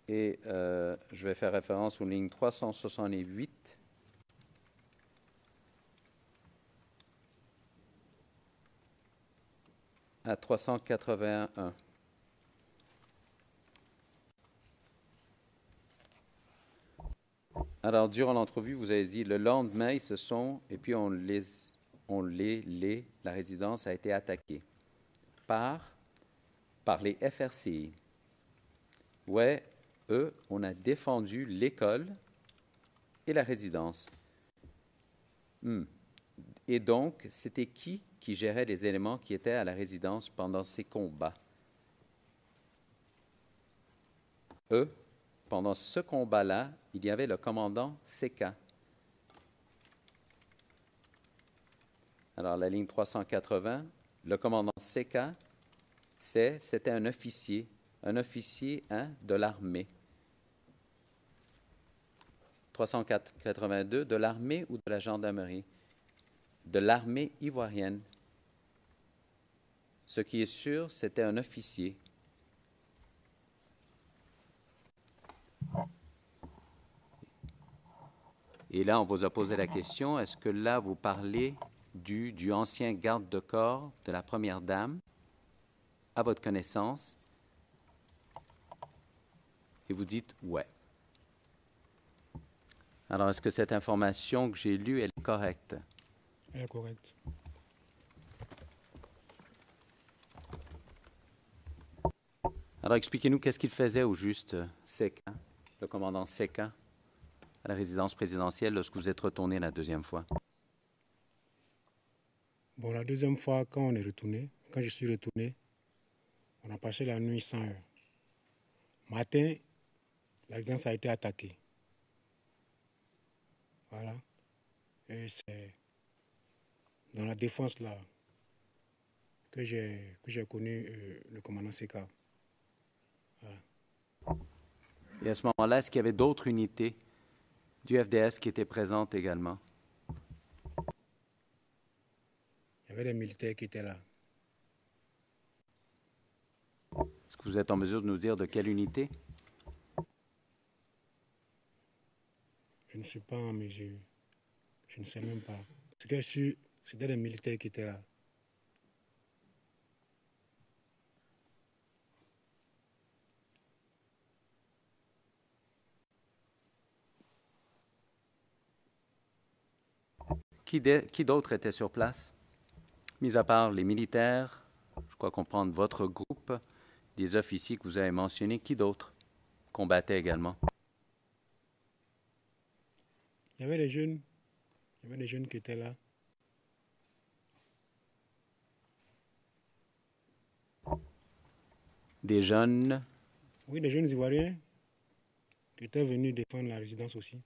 Et je vais faire référence aux lignes 368 à 381. Alors, durant l'entrevue, vous avez dit, le lendemain, ils se sont, et puis la résidence a été attaquée par les FRCI. Ouais, eux, on a défendu l'école et la résidence. Et donc, c'était qui gérait les éléments qui étaient à la résidence pendant ces combats? Eux. Pendant ce combat-là, il y avait le commandant Seka. Alors, la ligne 380, le commandant Seka, c'était un officier de l'armée. 382, de l'armée ou de la gendarmerie? De l'armée ivoirienne. Ce qui est sûr, c'était un officier. Et là, on vous a posé la question, est-ce que là, vous parlez du ancien garde de corps de la première dame, à votre connaissance? Et vous dites ouais. Alors, est-ce que cette information que j'ai lue, elle est correcte? Elle est correcte. Alors, expliquez-nous qu'est-ce qu'il faisait au juste Seka, le commandant Seka, à la résidence présidentielle lorsque vous êtes retourné la deuxième fois? Bon, la deuxième fois, quand je suis retourné, on a passé la nuit sans heure. Matin, la résidence a été attaquée. Voilà. Et c'est dans la défense là que j'ai connu le commandant Seka. Voilà. Et à ce moment-là, est-ce qu'il y avait d'autres unités du FDS qui étaient présentes également? Il y avait des militaires qui étaient là. Est-ce que vous êtes en mesure de nous dire de quelle unité? Je ne suis pas en mesure. Je ne sais même pas. Ce que je suis, c'était des militaires qui étaient là. Qui d'autre était sur place? Mis à part les militaires, je crois comprendre votre groupe, les officiers que vous avez mentionnés, qui d'autre combattait également? Il y avait des jeunes. Il y avait des jeunes qui étaient là. Des jeunes? Oui, des jeunes Ivoiriens qui étaient venus défendre la résidence aussi.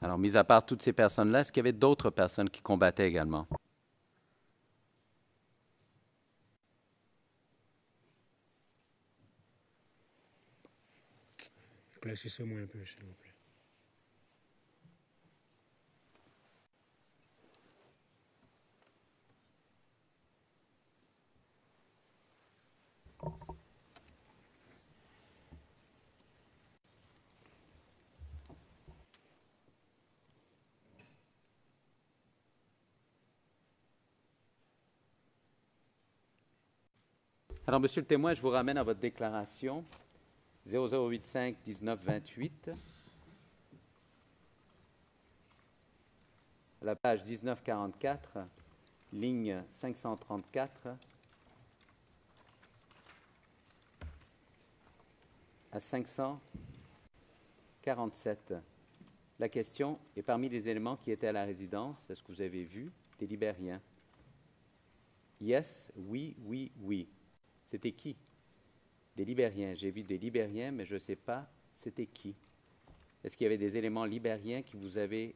Alors, mis à part toutes ces personnes-là, est-ce qu'il y avait d'autres personnes qui combattaient également? Éclaircissez-moi un peu, s'il vous plaît. Alors, Monsieur le témoin, je vous ramène à votre déclaration 0085-1928, à la page 1944, ligne 534 à 547. La question est parmi les éléments qui étaient à la résidence, est-ce que vous avez vu des Libériens? Yes, oui, oui, oui. C'était qui? Des Libériens. J'ai vu des Libériens, mais je ne sais pas c'était qui. Est-ce qu'il y avait des éléments libériens que vous avez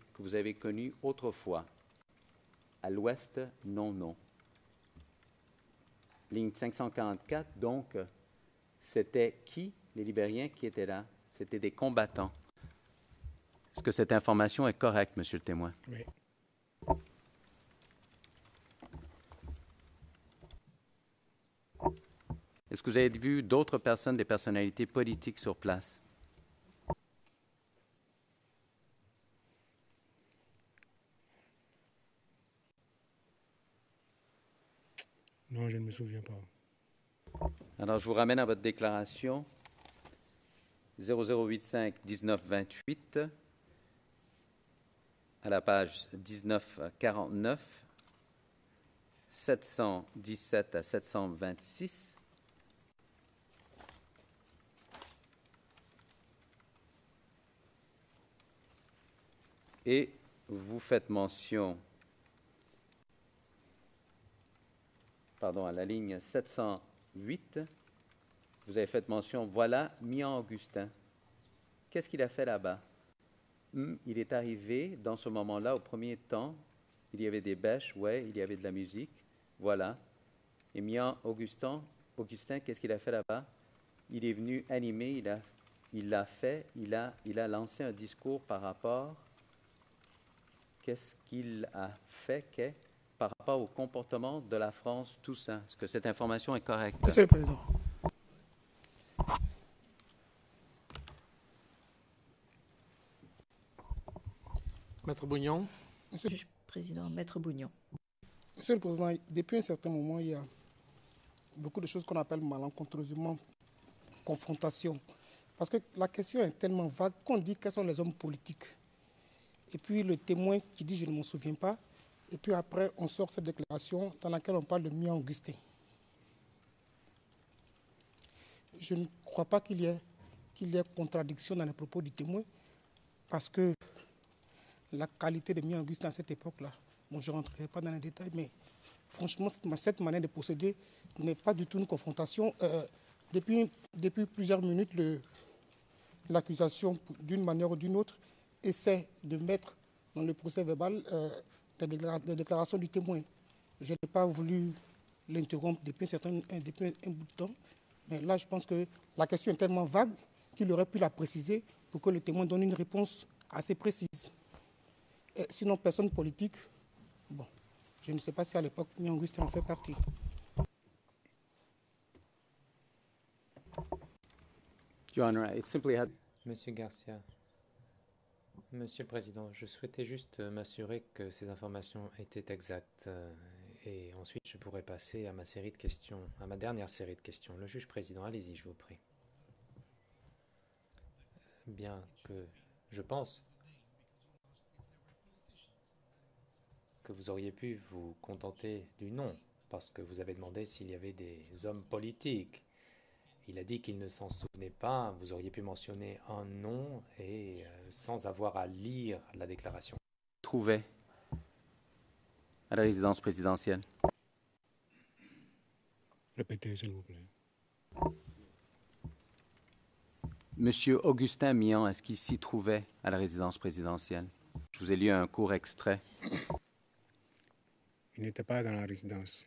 connus autrefois? À l'ouest, non, non. Ligne 544, donc, c'était qui, les Libériens qui étaient là? C'était des combattants. Est-ce que cette information est correcte, Monsieur le témoin? Oui. Est-ce que vous avez vu d'autres personnes, des personnalités politiques sur place? Non, je ne me souviens pas. Alors, je vous ramène à votre déclaration 0085-1928, à la page 1949, 717 à 726. Et vous faites mention, à la ligne 708, vous avez fait mention, voilà Mian Augustin. Qu'est-ce qu'il a fait là-bas? Il est arrivé dans ce moment-là, au premier temps, il y avait des bêches, ouais, il y avait de la musique, voilà. Et Mian Augustin, qu'est-ce qu'il a fait là-bas? Il est venu animer, il a lancé un discours par rapport. Qu'est-ce qu'il a fait par rapport au comportement de la France Toussaint? Est-ce que cette information est correcte? Monsieur le Président. Maître Bougnon. Juge président, Maître Bougnon. Monsieur le Président, depuis un certain moment, il y a beaucoup de choses qu'on appelle malencontreusement confrontation. Parce que la question est tellement vague qu'on dit quels sont les hommes politiques. Et puis le témoin qui dit « je ne m'en souviens pas ». Et puis après, on sort cette déclaration dans laquelle on parle de Mian Augustin. Je ne crois pas qu'il y ait contradiction dans les propos du témoin parce que la qualité de Mian Augustin à cette époque-là, bon, je ne rentrerai pas dans les détails, mais franchement, cette manière de procéder n'est pas du tout une confrontation. Depuis plusieurs minutes, l'accusation, d'une manière ou d'une autre, essaie de mettre dans le procès verbal des déclarations du témoin. Je n'ai pas voulu l'interrompre depuis un bout de temps, mais là, je pense que la question est tellement vague qu'il aurait pu la préciser pour que le témoin donne une réponse assez précise. Et sinon, personne politique, bon, je ne sais pas si à l'époque, Augustin en fait partie. Your Honor, I simply had... Monsieur Garcia, Monsieur le Président, je souhaitais juste m'assurer que ces informations étaient exactes et ensuite je pourrais passer à ma série de questions, à ma dernière série de questions. Le juge président, allez-y, je vous prie. Bien que je pense que vous auriez pu vous contenter du nom, parce que vous avez demandé s'il y avait des hommes politiques. Il a dit qu'il ne s'en souvenait pas. Vous auriez pu mentionner un nom et sans avoir à lire la déclaration. Trouvait à la résidence présidentielle. Répétez, s'il vous plaît. Monsieur Augustin Mian, est-ce qu'il s'y trouvait à la résidence présidentielle? Je vous ai lu un court extrait. Il n'était pas dans la résidence.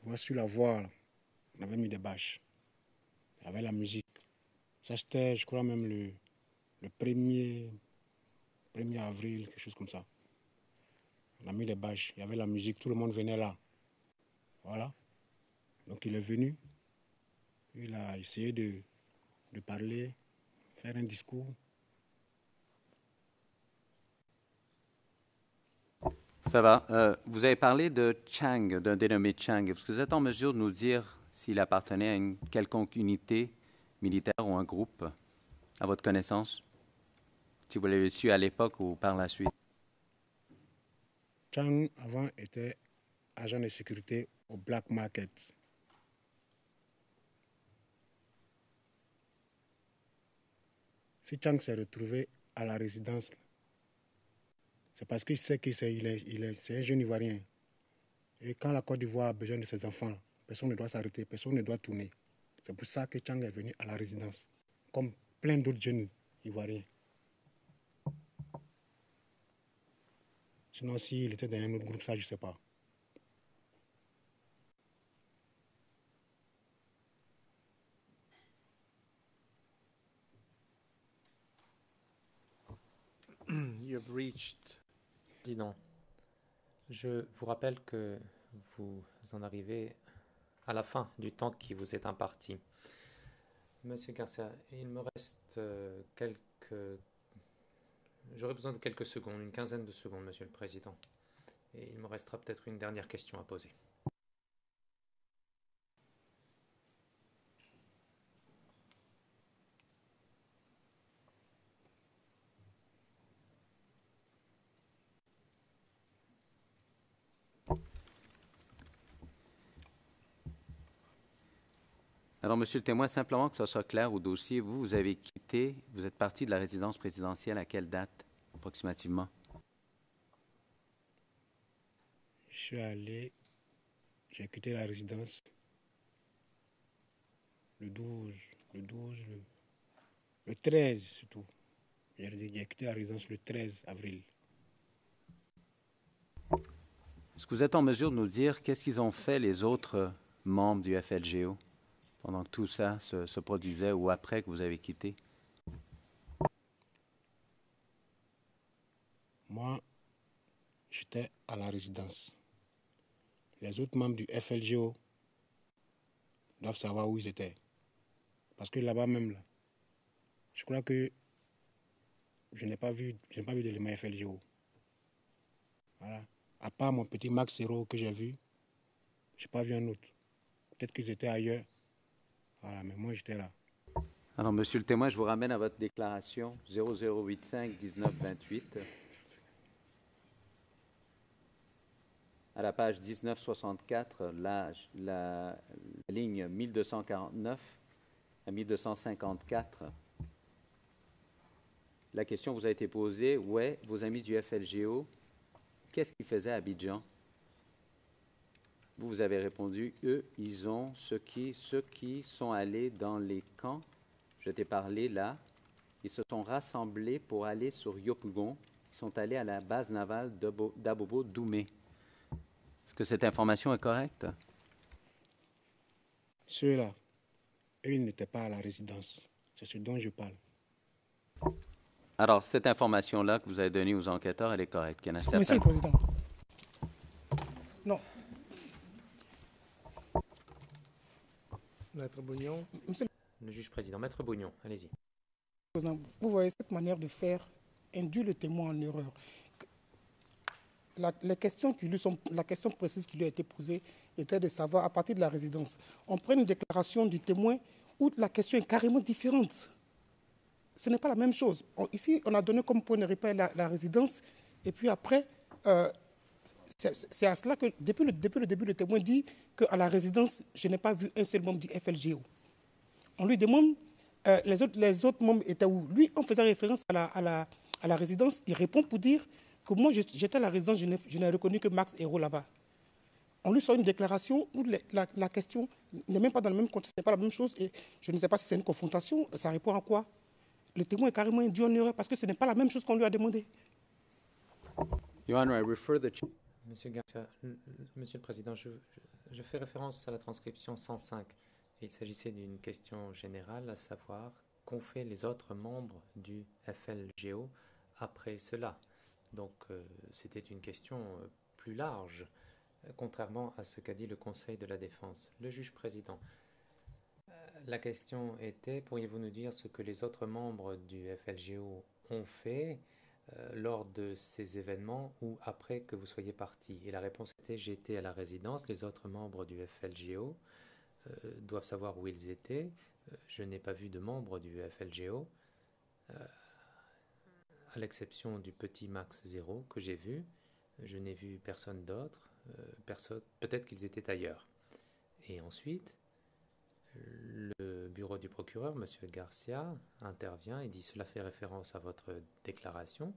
Moi, sur la voie, on avait mis des bâches. Il y avait la musique. Ça, c'était, je crois, même le 1er avril, quelque chose comme ça. On a mis des bâches. Il y avait la musique. Tout le monde venait là. Voilà. Donc, il est venu. Il a essayé de parler, faire un discours. Ça va. Vous avez parlé de Chang, d'un dénommé Chang. Est-ce que vous êtes en mesure de nous dire s'il appartenait à une quelconque unité militaire ou un groupe, à votre connaissance, si vous l'avez su à l'époque ou par la suite? Chang, avant, était agent de sécurité au Black Market. Si Chang s'est retrouvé à la résidence, c'est parce qu'il sait que c'est un jeune Ivoirien. Et quand la Côte d'Ivoire a besoin de ses enfants, personne ne doit s'arrêter, personne ne doit tourner. C'est pour ça que Chang est venu à la résidence, comme plein d'autres jeunes Ivoiriens. Sinon, s'il était dans un autre groupe, ça, je ne sais pas. You have reached. Président, je vous rappelle que vous en arrivez à la fin du temps qui vous est imparti. Monsieur Garcia, il me reste J'aurais besoin de quelques secondes, une quinzaine de secondes, Monsieur le Président. Et il me restera peut-être une dernière question à poser. Alors, monsieur le témoin, simplement que ça soit clair au dossier, vous avez quitté, vous êtes parti de la résidence présidentielle à quelle date, approximativement? J'ai quitté la résidence le 13 surtout. J'ai quitté la résidence le 13 avril. Est-ce que vous êtes en mesure de nous dire qu'est-ce qu'ils ont fait les autres membres du FLGO pendant que tout ça se produisait ou après que vous avez quitté? Moi, j'étais à la résidence. Les autres membres du FLGO doivent savoir où ils étaient. Parce que là-bas même, là, je crois que je n'ai pas vu d'éléments FLGO. Voilà. À part mon petit Max Hero que j'ai vu, je n'ai pas vu un autre. Peut-être qu'ils étaient ailleurs. Voilà, mais moi j'étais là. Alors, monsieur le témoin, je vous ramène à votre déclaration 0085-1928. À la page 1964, la ligne 1249 à 1254. La question vous a été posée, ouais, vos amis du FLGO, qu'est-ce qu'ils faisaient à Abidjan? Vous avez répondu, eux, ils ont ceux qui sont allés dans les camps. Je t'ai parlé là. Ils se sont rassemblés pour aller sur Yopougon. Ils sont allés à la base navale d'Abobo-Doumé. Est-ce que cette information est correcte? Ceux-là, eux, ils n'étaient pas à la résidence. C'est ce dont je parle. Alors, cette information-là que vous avez donnée aux enquêteurs, elle est correcte. Il y en a Monsieur certains- le Président. Non, Maître Bougnon. Monsieur Le juge président, Maître Bougnon, allez-y. le Président, vous voyez cette manière de faire induit le témoin en erreur. La question précise qui lui a été posée était de savoir, à partir de la résidence, on prend une déclaration du témoin où la question est carrément différente. Ce n'est pas la même chose. Ici, on a donné comme point de repère la résidence, et puis après, c'est à cela que, depuis le début, le témoin dit qu'à la résidence, je n'ai pas vu un seul membre du FLGO. On lui demande, les autres membres étaient où? Lui, en faisant référence à la résidence, il répond pour dire que moi, j'étais à la résidence, je n'ai reconnu que Max Hérault là-bas. On lui sort une déclaration où la question n'est même pas dans le même contexte, ce n'est pas la même chose, et je ne sais pas si c'est une confrontation, ça répond à quoi? Le témoin est carrément induit en erreur parce que ce n'est pas la même chose qu'on lui a demandé. Your Honor, I refer the... Monsieur Garcia, Monsieur le Président, je fais référence à la transcription 105. Il s'agissait d'une question générale, à savoir qu'ont fait les autres membres du FLGO après cela. Donc c'était une question plus large, contrairement à ce qu'a dit le Conseil de la Défense. Le juge président, la question était, pourriez-vous nous dire ce que les autres membres du FLGO ont fait lors de ces événements ou après que vous soyez parti? Et la réponse était, j'étais à la résidence, les autres membres du FLGO doivent savoir où ils étaient. Je n'ai pas vu de membres du FLGO, à l'exception du petit Max Zéro que j'ai vu. Je n'ai vu personne d'autre, peut-être qu'ils étaient ailleurs. Et ensuite, le bureau du procureur, M. Garcia, intervient et dit « Cela fait référence à votre déclaration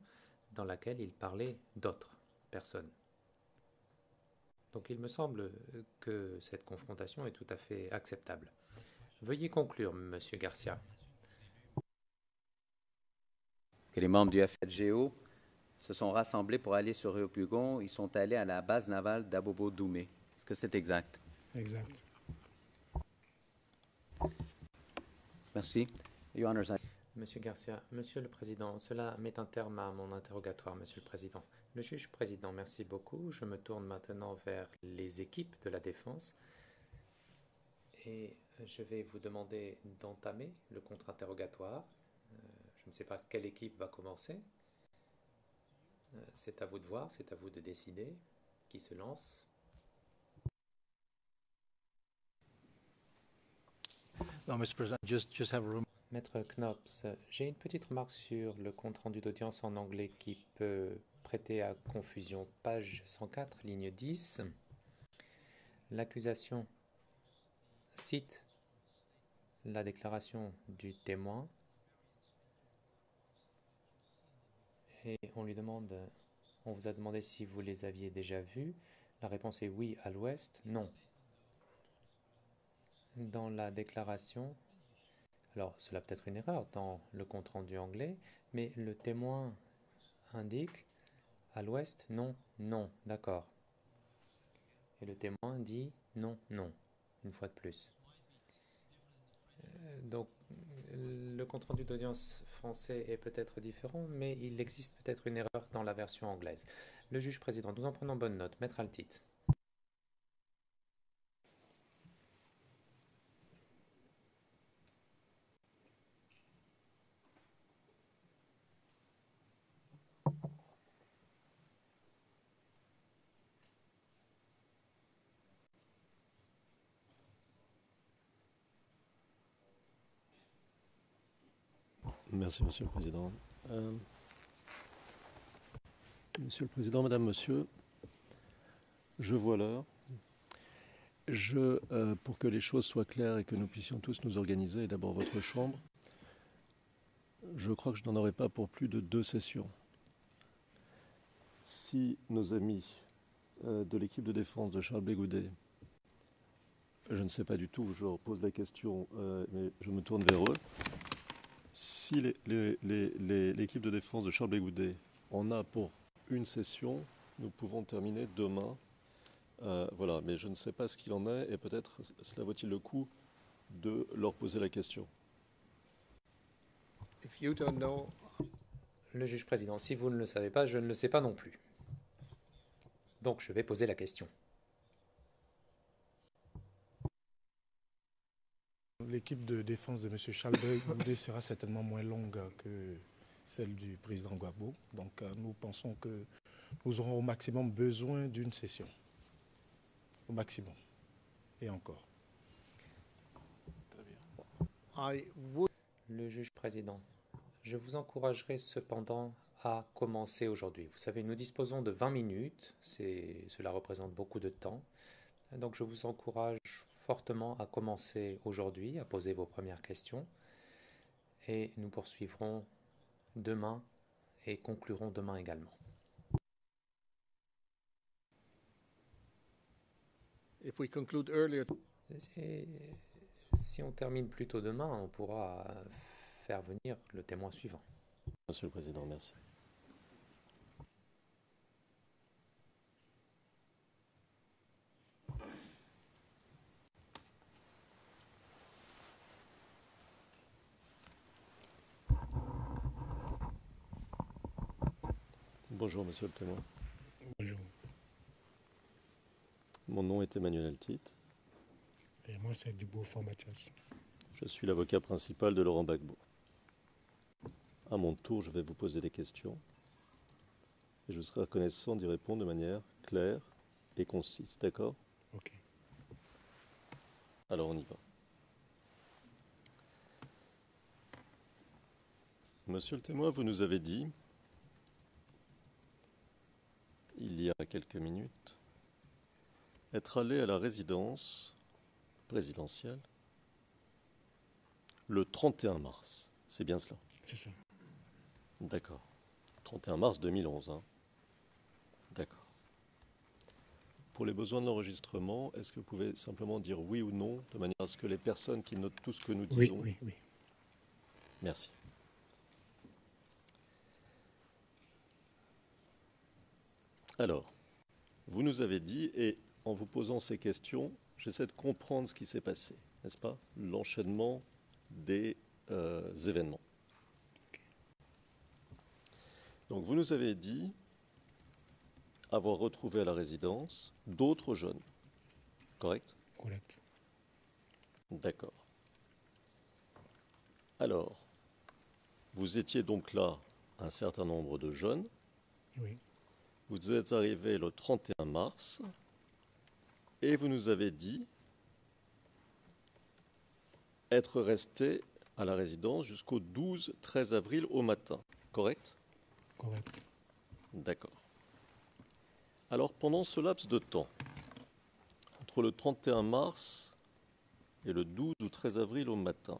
dans laquelle il parlait d'autres personnes ». Donc il me semble que cette confrontation est tout à fait acceptable. Veuillez conclure, M. Garcia. Que les membres du FLGO se sont rassemblés pour aller sur Yopougon. Ils sont allés à la base navale d'Abobo-Doumé. Est-ce que c'est exact? Exact. Merci. Your Honor, Monsieur Garcia, Monsieur le Président, cela met un terme à mon interrogatoire, Monsieur le Président. Le juge président, merci beaucoup. Je me tourne maintenant vers les équipes de la défense et je vais vous demander d'entamer le contre-interrogatoire. Je ne sais pas quelle équipe va commencer. C'est à vous de voir, c'est à vous de décider qui se lance. No, Mr. President, just have a room. Maître Knops, j'ai une petite remarque sur le compte-rendu d'audience en anglais qui peut prêter à confusion. Page 104, ligne 10. L'accusation cite la déclaration du témoin et on vous a demandé si vous les aviez déjà vus. La réponse est oui à l'ouest, non. Dans la déclaration, alors cela peut être une erreur dans le compte-rendu anglais, mais le témoin indique à l'ouest, non, non, d'accord. Et le témoin dit non, non, une fois de plus. Donc, le compte-rendu d'audience français est peut-être différent, mais il existe peut-être une erreur dans la version anglaise. Le juge président, nous en prenons bonne note. Maître Altit. Merci, Monsieur le Président. Monsieur le Président, Madame, Monsieur, je vois l'heure. Pour que les choses soient claires et que nous puissions tous nous organiser, d'abord votre Chambre, je crois que je n'en aurai pas pour plus de 2 sessions. Si nos amis de l'équipe de défense de Charles Blégoudet, je ne sais pas du tout, je leur pose la question, mais je me tourne vers eux. Si l'équipe de défense de Charles Blé-Goudet en a pour une session, nous pouvons terminer demain. Voilà, mais je ne sais pas ce qu'il en est et peut-être cela vaut-il le coup de leur poser la question. If you don't know... Le juge président, si vous ne le savez pas, je ne le sais pas non plus. Donc je vais poser la question. L'équipe de défense de M. Charles Blé-Goudet sera certainement moins longue que celle du président Gbagbo. Donc nous pensons que nous aurons au maximum besoin d'une session. Au maximum. Et encore. Le juge président, je vous encouragerai cependant à commencer aujourd'hui. Vous savez, nous disposons de 20 minutes, cela représente beaucoup de temps. Donc je vous encourage fortement à commencer aujourd'hui, à poser vos premières questions. Et nous poursuivrons demain et conclurons demain également. If we conclude earlier... Et si on termine plus tôt demain, on pourra faire venir le témoin suivant. Monsieur le Président, merci. Bonjour, monsieur le témoin. Bonjour. Mon nom est Emmanuel Altit. Et moi, c'est Dubois Mathias. Je suis l'avocat principal de Laurent Gbagbo. À mon tour, je vais vous poser des questions et je serai reconnaissant d'y répondre de manière claire et concise. D'accord? Ok. Alors, on y va. Monsieur le témoin, vous nous avez dit, il y a quelques minutes, être allé à la résidence présidentielle le 31 mars. C'est bien cela? C'est ça. D'accord. 31 mars 2011. Hein. D'accord. Pour les besoins de l'enregistrement, est-ce que vous pouvez simplement dire oui ou non, de manière à ce que les personnes qui notent tout ce que nous disons... Oui, oui, oui. Merci. Alors, vous nous avez dit, et en vous posant ces questions, j'essaie de comprendre ce qui s'est passé, n'est-ce pas? L'enchaînement des événements. Donc, vous nous avez dit avoir retrouvé à la résidence d'autres jeunes, correct? Correct. D'accord. Alors, vous étiez donc là un certain nombre de jeunes. Oui. Vous êtes arrivé le 31 mars et vous nous avez dit être resté à la résidence jusqu'au 12-13 avril au matin, correct? Correct. D'accord. Alors, pendant ce laps de temps, entre le 31 mars et le 12 ou 13 avril au matin,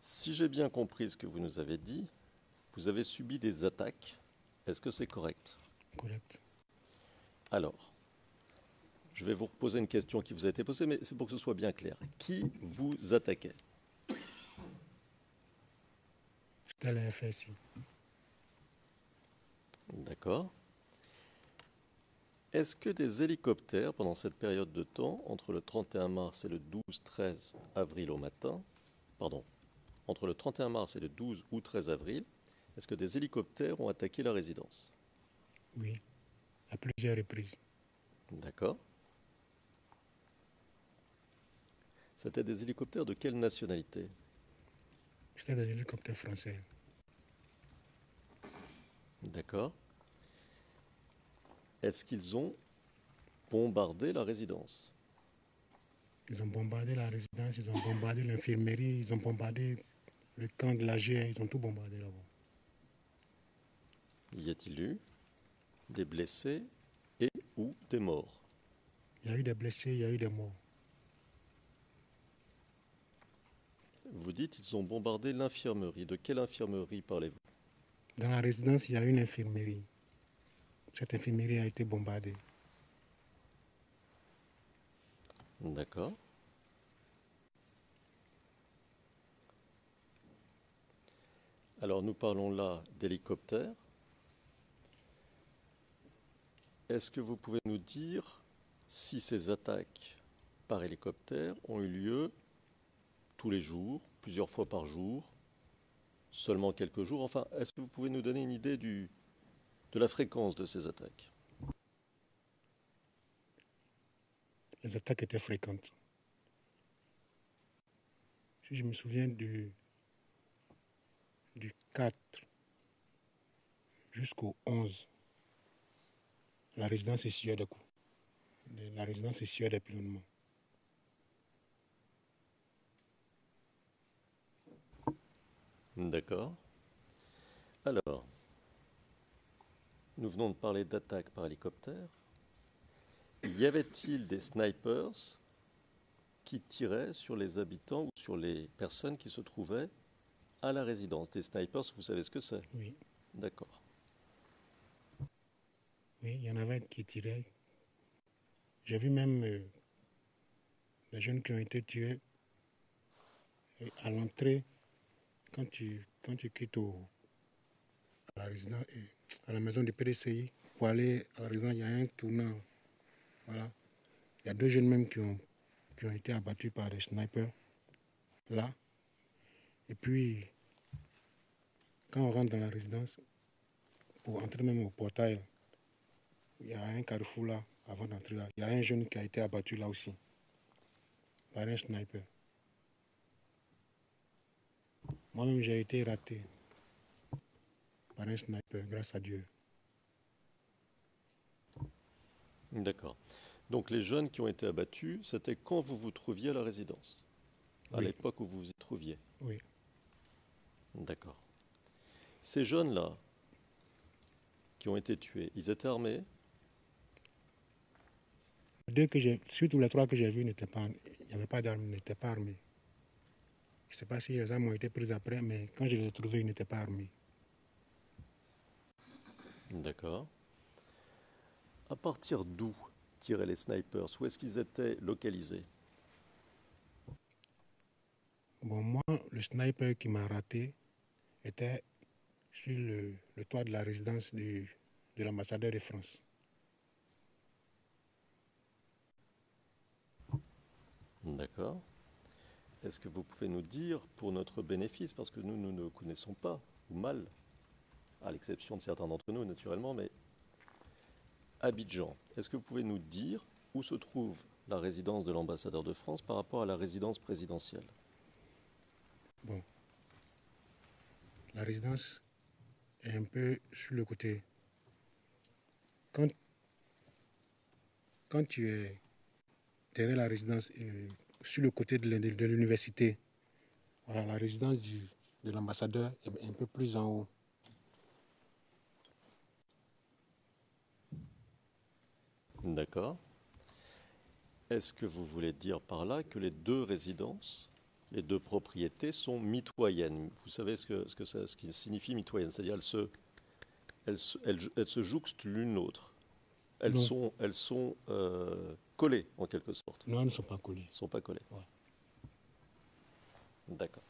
si j'ai bien compris ce que vous nous avez dit, vous avez subi des attaques. Est-ce que c'est correct? Correct. Alors, je vais vous reposer une question qui vous a été posée, mais c'est pour que ce soit bien clair. Qui vous attaquait? C'était la FSI. D'accord. Est-ce que des hélicoptères, pendant cette période de temps, entre le 31 mars et le 12-13 avril au matin, pardon, entre le 31 mars et le 12 ou 13 avril, est-ce que des hélicoptères ont attaqué la résidence? Oui, à plusieurs reprises. D'accord. C'était des hélicoptères de quelle nationalité? C'était des hélicoptères français. D'accord. Est-ce qu'ils ont bombardé la résidence? Ils ont bombardé la résidence, ils ont bombardé l'infirmerie, ils ont bombardé le camp de l'AGE, ils ont tout bombardé là-bas. Y a-t-il eu des blessés et ou des morts? Il y a eu des blessés, il y a eu des morts. Vous dites qu'ils ont bombardé l'infirmerie. De quelle infirmerie parlez-vous? Dans la résidence, il y a une infirmerie. Cette infirmerie a été bombardée. D'accord. Alors nous parlons là d'hélicoptères. Est-ce que vous pouvez nous dire si ces attaques par hélicoptère ont eu lieu tous les jours, plusieurs fois par jour, seulement quelques jours? Enfin, est-ce que vous pouvez nous donner une idée de la fréquence de ces attaques? Les attaques étaient fréquentes. Si je me souviens du 4 jusqu'au 11, la résidence essuyait des coups. La résidence essuyait des pilonnements. D'accord. Alors, nous venons de parler d'attaques par hélicoptère. Y avait-il des snipers qui tiraient sur les habitants ou sur les personnes qui se trouvaient à la résidence? Des snipers, vous savez ce que c'est? Oui. D'accord. Oui, il y en avait qui tiraient. J'ai vu même les jeunes qui ont été tués à l'entrée, quand tu quittes à la résidence, à la maison du PDCI, pour aller à la résidence, il y a un tournant. Voilà. Il y a 2 jeunes même qui ont été abattus par des snipers là. Et puis, quand on rentre dans la résidence, pour entrer même au portail, il y a un carrefour là, avant d'entrer là. Il y a un jeune qui a été abattu là aussi, par un sniper. Moi-même, j'ai été raté par un sniper, grâce à Dieu. D'accord. Donc les jeunes qui ont été abattus, c'était quand vous vous trouviez à la résidence? À Oui. l'époque où vous vous y trouviez? Oui. D'accord. Ces jeunes-là qui ont été tués, ils étaient armés? Surtout les 3 que j'ai vus, il n'y avait pas d'armes, ils n'étaient pas armés. Je ne sais pas si les armes ont été prises après, mais quand je les ai trouvés, ils n'étaient pas armés. D'accord. À partir d'où tiraient les snipers? Où est-ce qu'ils étaient localisés? Bon, moi, le sniper qui m'a raté était sur le toit de la résidence de l'ambassadeur de France. D'accord. Est-ce que vous pouvez nous dire, pour notre bénéfice, parce que nous ne connaissons pas, ou mal, à l'exception de certains d'entre nous naturellement, mais Abidjan, est-ce que vous pouvez nous dire où se trouve la résidence de l'ambassadeur de France par rapport à la résidence présidentielle? Bon, la résidence est un peu sur le côté. Quand tu es derrière la résidence, sur le côté de l'université, voilà, la résidence de l'ambassadeur est un peu plus en haut. D'accord. Est-ce que vous voulez dire par là que les 2 résidences, les 2 propriétés sont mitoyennes? Vous savez ce qui signifie mitoyenne, c'est-à-dire elles se jouxtent l'une l'autre. Elles sont collées en quelque sorte. Non, elles ne sont pas collées. Elles ne sont pas collées. Ouais. D'accord.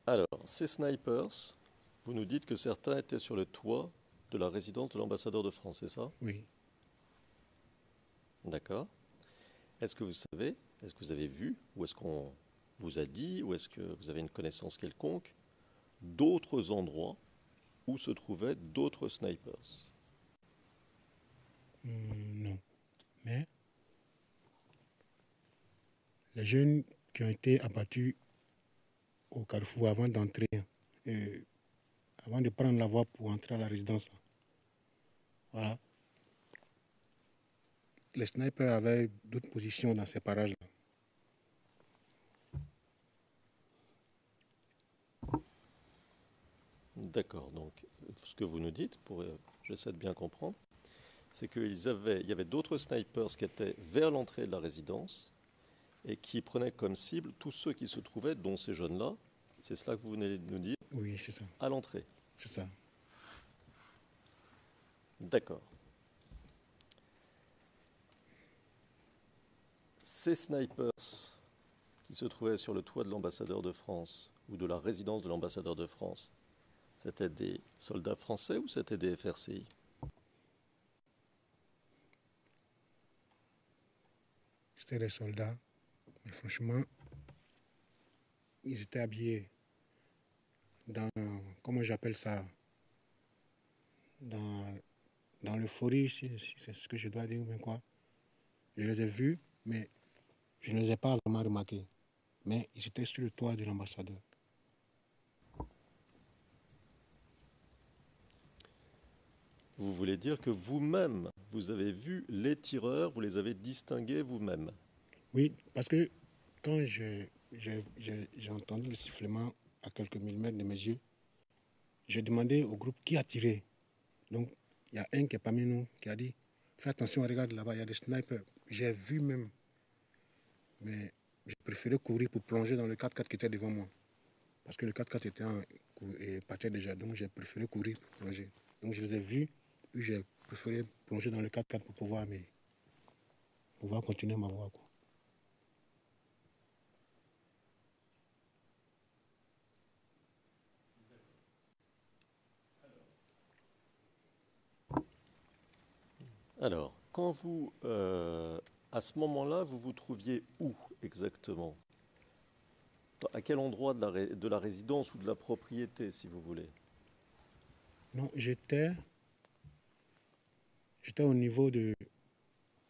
Alors, ces snipers, vous nous dites que certains étaient sur le toit de la résidence de l'ambassadeur de France, c'est ça? Oui. D'accord. Est-ce que vous savez, est-ce que vous avez vu, ou est-ce qu'on vous a dit, ou est-ce que vous avez une connaissance quelconque d'autres endroits où se trouvaient d'autres snipers? Non. Mais les jeunes qui ont été abattus au carrefour avant d'entrer, avant de prendre la voie pour entrer à la résidence, voilà. Les snipers avaient d'autres positions dans ces parages-là. D'accord. Donc, ce que vous nous dites, j'essaie de bien comprendre, c'est qu'il y avait d'autres snipers qui étaient vers l'entrée de la résidence et qui prenaient comme cible tous ceux qui se trouvaient, dont ces jeunes-là, c'est cela que vous venez de nous dire? Oui, c'est ça. À l'entrée. C'est ça. D'accord. Ces snipers qui se trouvaient sur le toit de l'ambassadeur de France ou de la résidence de l'ambassadeur de France, c'était des soldats français ou c'était des FRCI? C'était des soldats, mais franchement, ils étaient habillés dans, comment j'appelle ça, dans l'euphorie, si c'est ce que je dois dire, ou bien quoi. Je les ai vus, mais je ne les ai pas vraiment remarqués. Mais ils étaient sur le toit de l'ambassadeur. Vous voulez dire que vous-même, vous avez vu les tireurs, vous les avez distingués vous-même? Oui, parce que quand j'ai entendu le sifflement à quelques millimètres de mes yeux, j'ai demandé au groupe qui a tiré. Donc, il y a un qui est parmi nous qui a dit « Fais attention, regarde là-bas, il y a des snipers. » J'ai vu même, mais j'ai préféré courir pour plonger dans le 4x4 qui était devant moi. Parce que le 4x4 était partait déjà, donc j'ai préféré courir pour plonger. Donc, je les ai vus, puis j'ai préféré plonger dans le 4x4 pour pouvoir continuer ma voie, quoi. Alors, quand vous, à ce moment-là, vous vous trouviez où exactement? À quel endroit de la résidence ou de la propriété, si vous voulez? Non, j'étais au niveau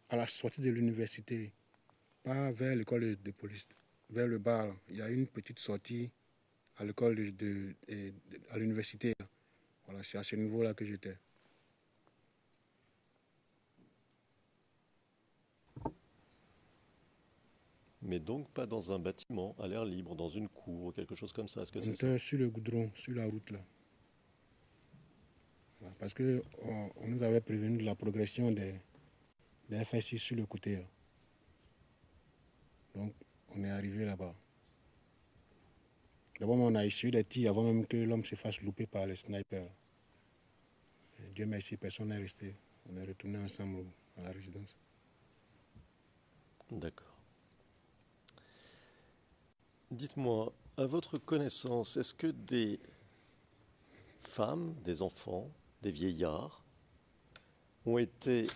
à la sortie de l'université, pas vers l'école de police, vers le bar. Il y a une petite sortie à l'école à l'université. Voilà, c'est à ce niveau-là que j'étais. Mais donc pas dans un bâtiment, à l'air libre, dans une cour, quelque chose comme ça. Est-ce que On c'est ça? était sur le goudron, sur la route là. Voilà, parce qu'on nous avait prévenu de la progression des FSI sur le côté, là. Donc, on est arrivé là-bas. D'abord, on a essuyé des tirs avant même que l'homme se fasse louper par les snipers. Et Dieu merci, personne n'est resté. On est retourné ensemble à la résidence. D'accord. Dites-moi, à votre connaissance, est-ce que des femmes, des enfants, des vieillards ont été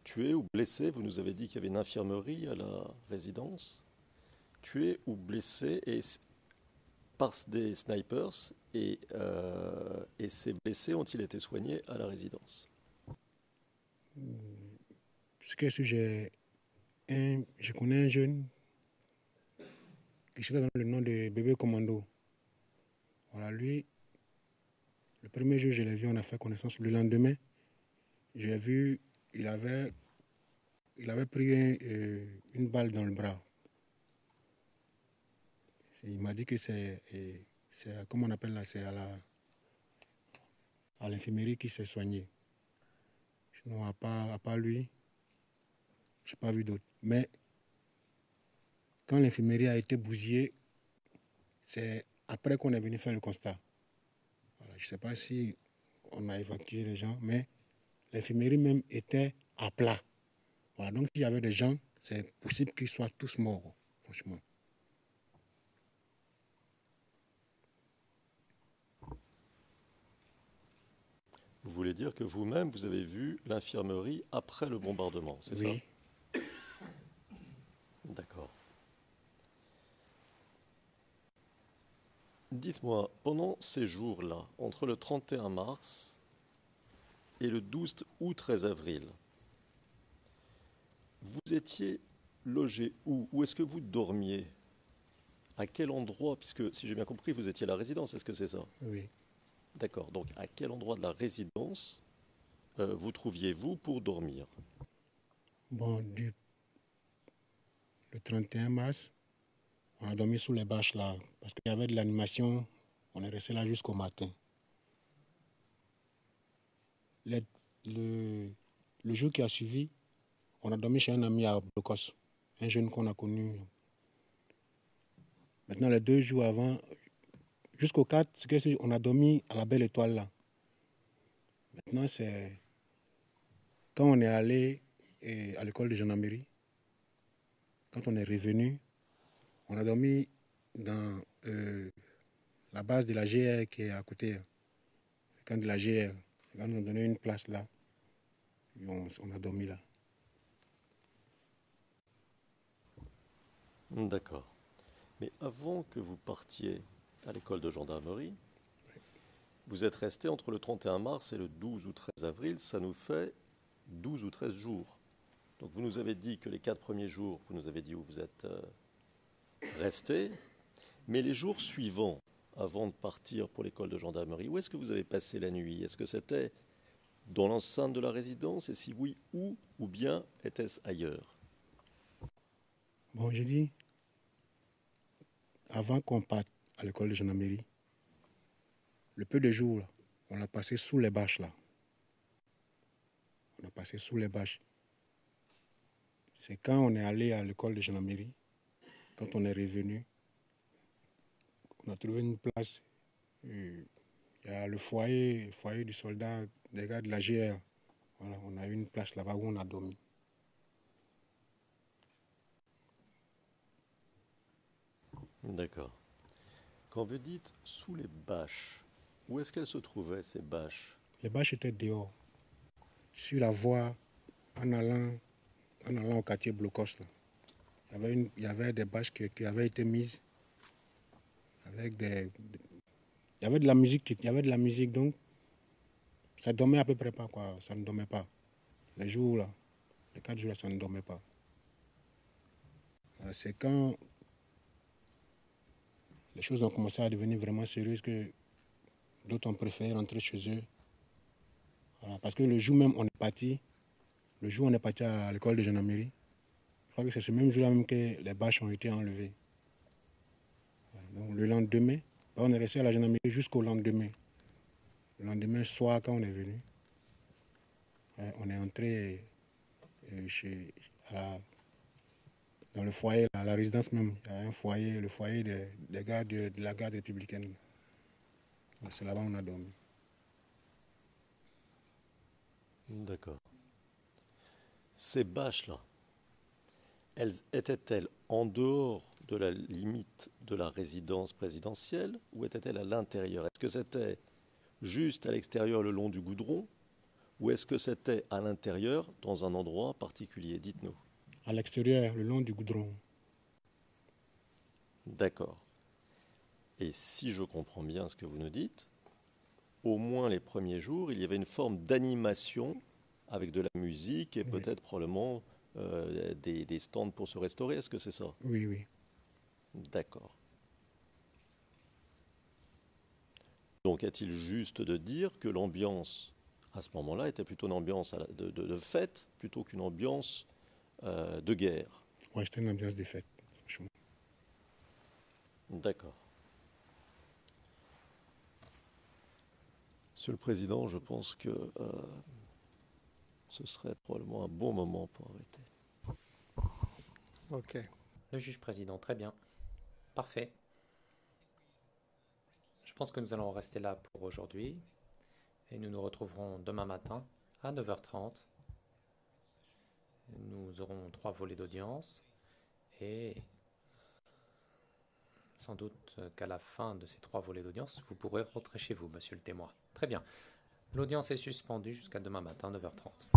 tués ou blessés? Vous nous avez dit qu'il y avait une infirmerie à la résidence. Tués ou blessés par des snipers et ces blessés ont-ils été soignés à la résidence? Ce que je connais un jeune qui se donne le nom de Bébé Commando. Voilà, lui, le premier jour, je l'ai vu, on a fait connaissance. Le lendemain, j'ai vu, il avait pris une balle dans le bras. Il m'a dit que c'est comment on appelle là, c'est à l'infirmerie qu'il s'est soigné. Sinon, à part lui, je n'ai pas vu d'autre. Mais quand l'infirmerie a été bousillée, c'est après qu'on est venu faire le constat. Voilà, je ne sais pas si on a évacué les gens, mais l'infirmerie même était à plat. Voilà, donc s'il y avait des gens, c'est possible qu'ils soient tous morts, franchement. Vous voulez dire que vous-même, vous avez vu l'infirmerie après le bombardement, c'est ça? Oui. D'accord. Dites-moi, pendant ces jours-là, entre le 31 mars et le 12 ou 13 avril, vous étiez logé où? Où est-ce que vous dormiez? À quel endroit? Puisque, si j'ai bien compris, vous étiez à la résidence, est-ce que c'est ça? Oui. D'accord. Donc, à quel endroit de la résidence vous trouviez-vous pour dormir? Bon, le 31 mars, on a dormi sous les bâches là, parce qu'il y avait de l'animation. On est resté là jusqu'au matin. Le jour qui a suivi, on a dormi chez un ami à Blocos, un jeune qu'on a connu. Maintenant, les 2 jours avant, jusqu'au 4, on a dormi à la Belle Étoile là. Maintenant, c'est quand on est allé à l'école de gendarmerie, quand on est revenu, On a dormi dans la base de la GR qui est à côté, le camp de la GR. Quand on nous a donné une place là, et on a dormi là. D'accord. Mais avant que vous partiez à l'école de gendarmerie, vous êtes resté entre le 31 mars et le 12 ou 13 avril, ça nous fait 12 ou 13 jours. Donc vous nous avez dit que les 4 premiers jours, vous nous avez dit où vous êtes resté, mais les jours suivants, avant de partir pour l'école de gendarmerie, où est-ce que vous avez passé la nuit? Est-ce que c'était dans l'enceinte de la résidence? Et si oui, où? Ou bien était-ce ailleurs? Bon, j'ai dit, avant qu'on parte à l'école de gendarmerie, le peu de jours, là, on l'a passé sous les bâches là. On a passé sous les bâches. C'est quand on est allé à l'école de gendarmerie, quand on est revenu, on a trouvé une place. Il y a le foyer du soldat, des gars de la GR. Voilà, on a eu une place là-bas où on a dormi. D'accord. Quand vous dites sous les bâches, où est-ce qu'elles se trouvaient, ces bâches? Les bâches étaient dehors, sur la voie, en allant au quartier Blocos. Là. Il y avait des bâches qui avaient été mises avec il y avait de la musique, donc ça dormait à peu près pas, quoi. Ça ne dormait pas. Les jours là, les 4 jours là, ça ne dormait pas. C'est quand les choses ont commencé à devenir vraiment sérieuses que d'autres ont préféré rentrer chez eux. Voilà, parce que le jour même, on est parti à l'école de gendarmerie. Je crois que c'est ce même jour-là même que les bâches ont été enlevées. Donc, le lendemain, on est resté à la gendarmerie jusqu'au lendemain. Le lendemain soir, quand on est venu, on est entré dans le foyer, à la résidence même. Il y a un foyer, le foyer des gars de la garde républicaine. C'est là-bas qu'on a dormi. D'accord. Ces bâches-là, elles étaient-elles en dehors de la limite de la résidence présidentielle ou étaient-elles à l'intérieur? Est-ce que c'était juste à l'extérieur le long du goudron ou est-ce que c'était à l'intérieur dans un endroit particulier? Dites-nous. À l'extérieur, le long du goudron. D'accord. Et si je comprends bien ce que vous nous dites, au moins les premiers jours, il y avait une forme d'animation avec de la musique et Oui. peut-être probablement des stands pour se restaurer. Est-ce que c'est ça? Oui, oui. D'accord. Donc est-il juste de dire que l'ambiance à ce moment-là était plutôt une ambiance de fête plutôt qu'une ambiance de guerre? Ouais, c'était une ambiance de fête, franchement. D'accord. Monsieur le Président, je pense que ce serait probablement un bon moment pour arrêter. Ok. Le juge président, très bien. Parfait. Je pense que nous allons rester là pour aujourd'hui et nous nous retrouverons demain matin à 9h30. Nous aurons 3 volets d'audience et sans doute qu'à la fin de ces 3 volets d'audience, vous pourrez rentrer chez vous, monsieur le témoin. Très bien. L'audience est suspendue jusqu'à demain matin, 9h30.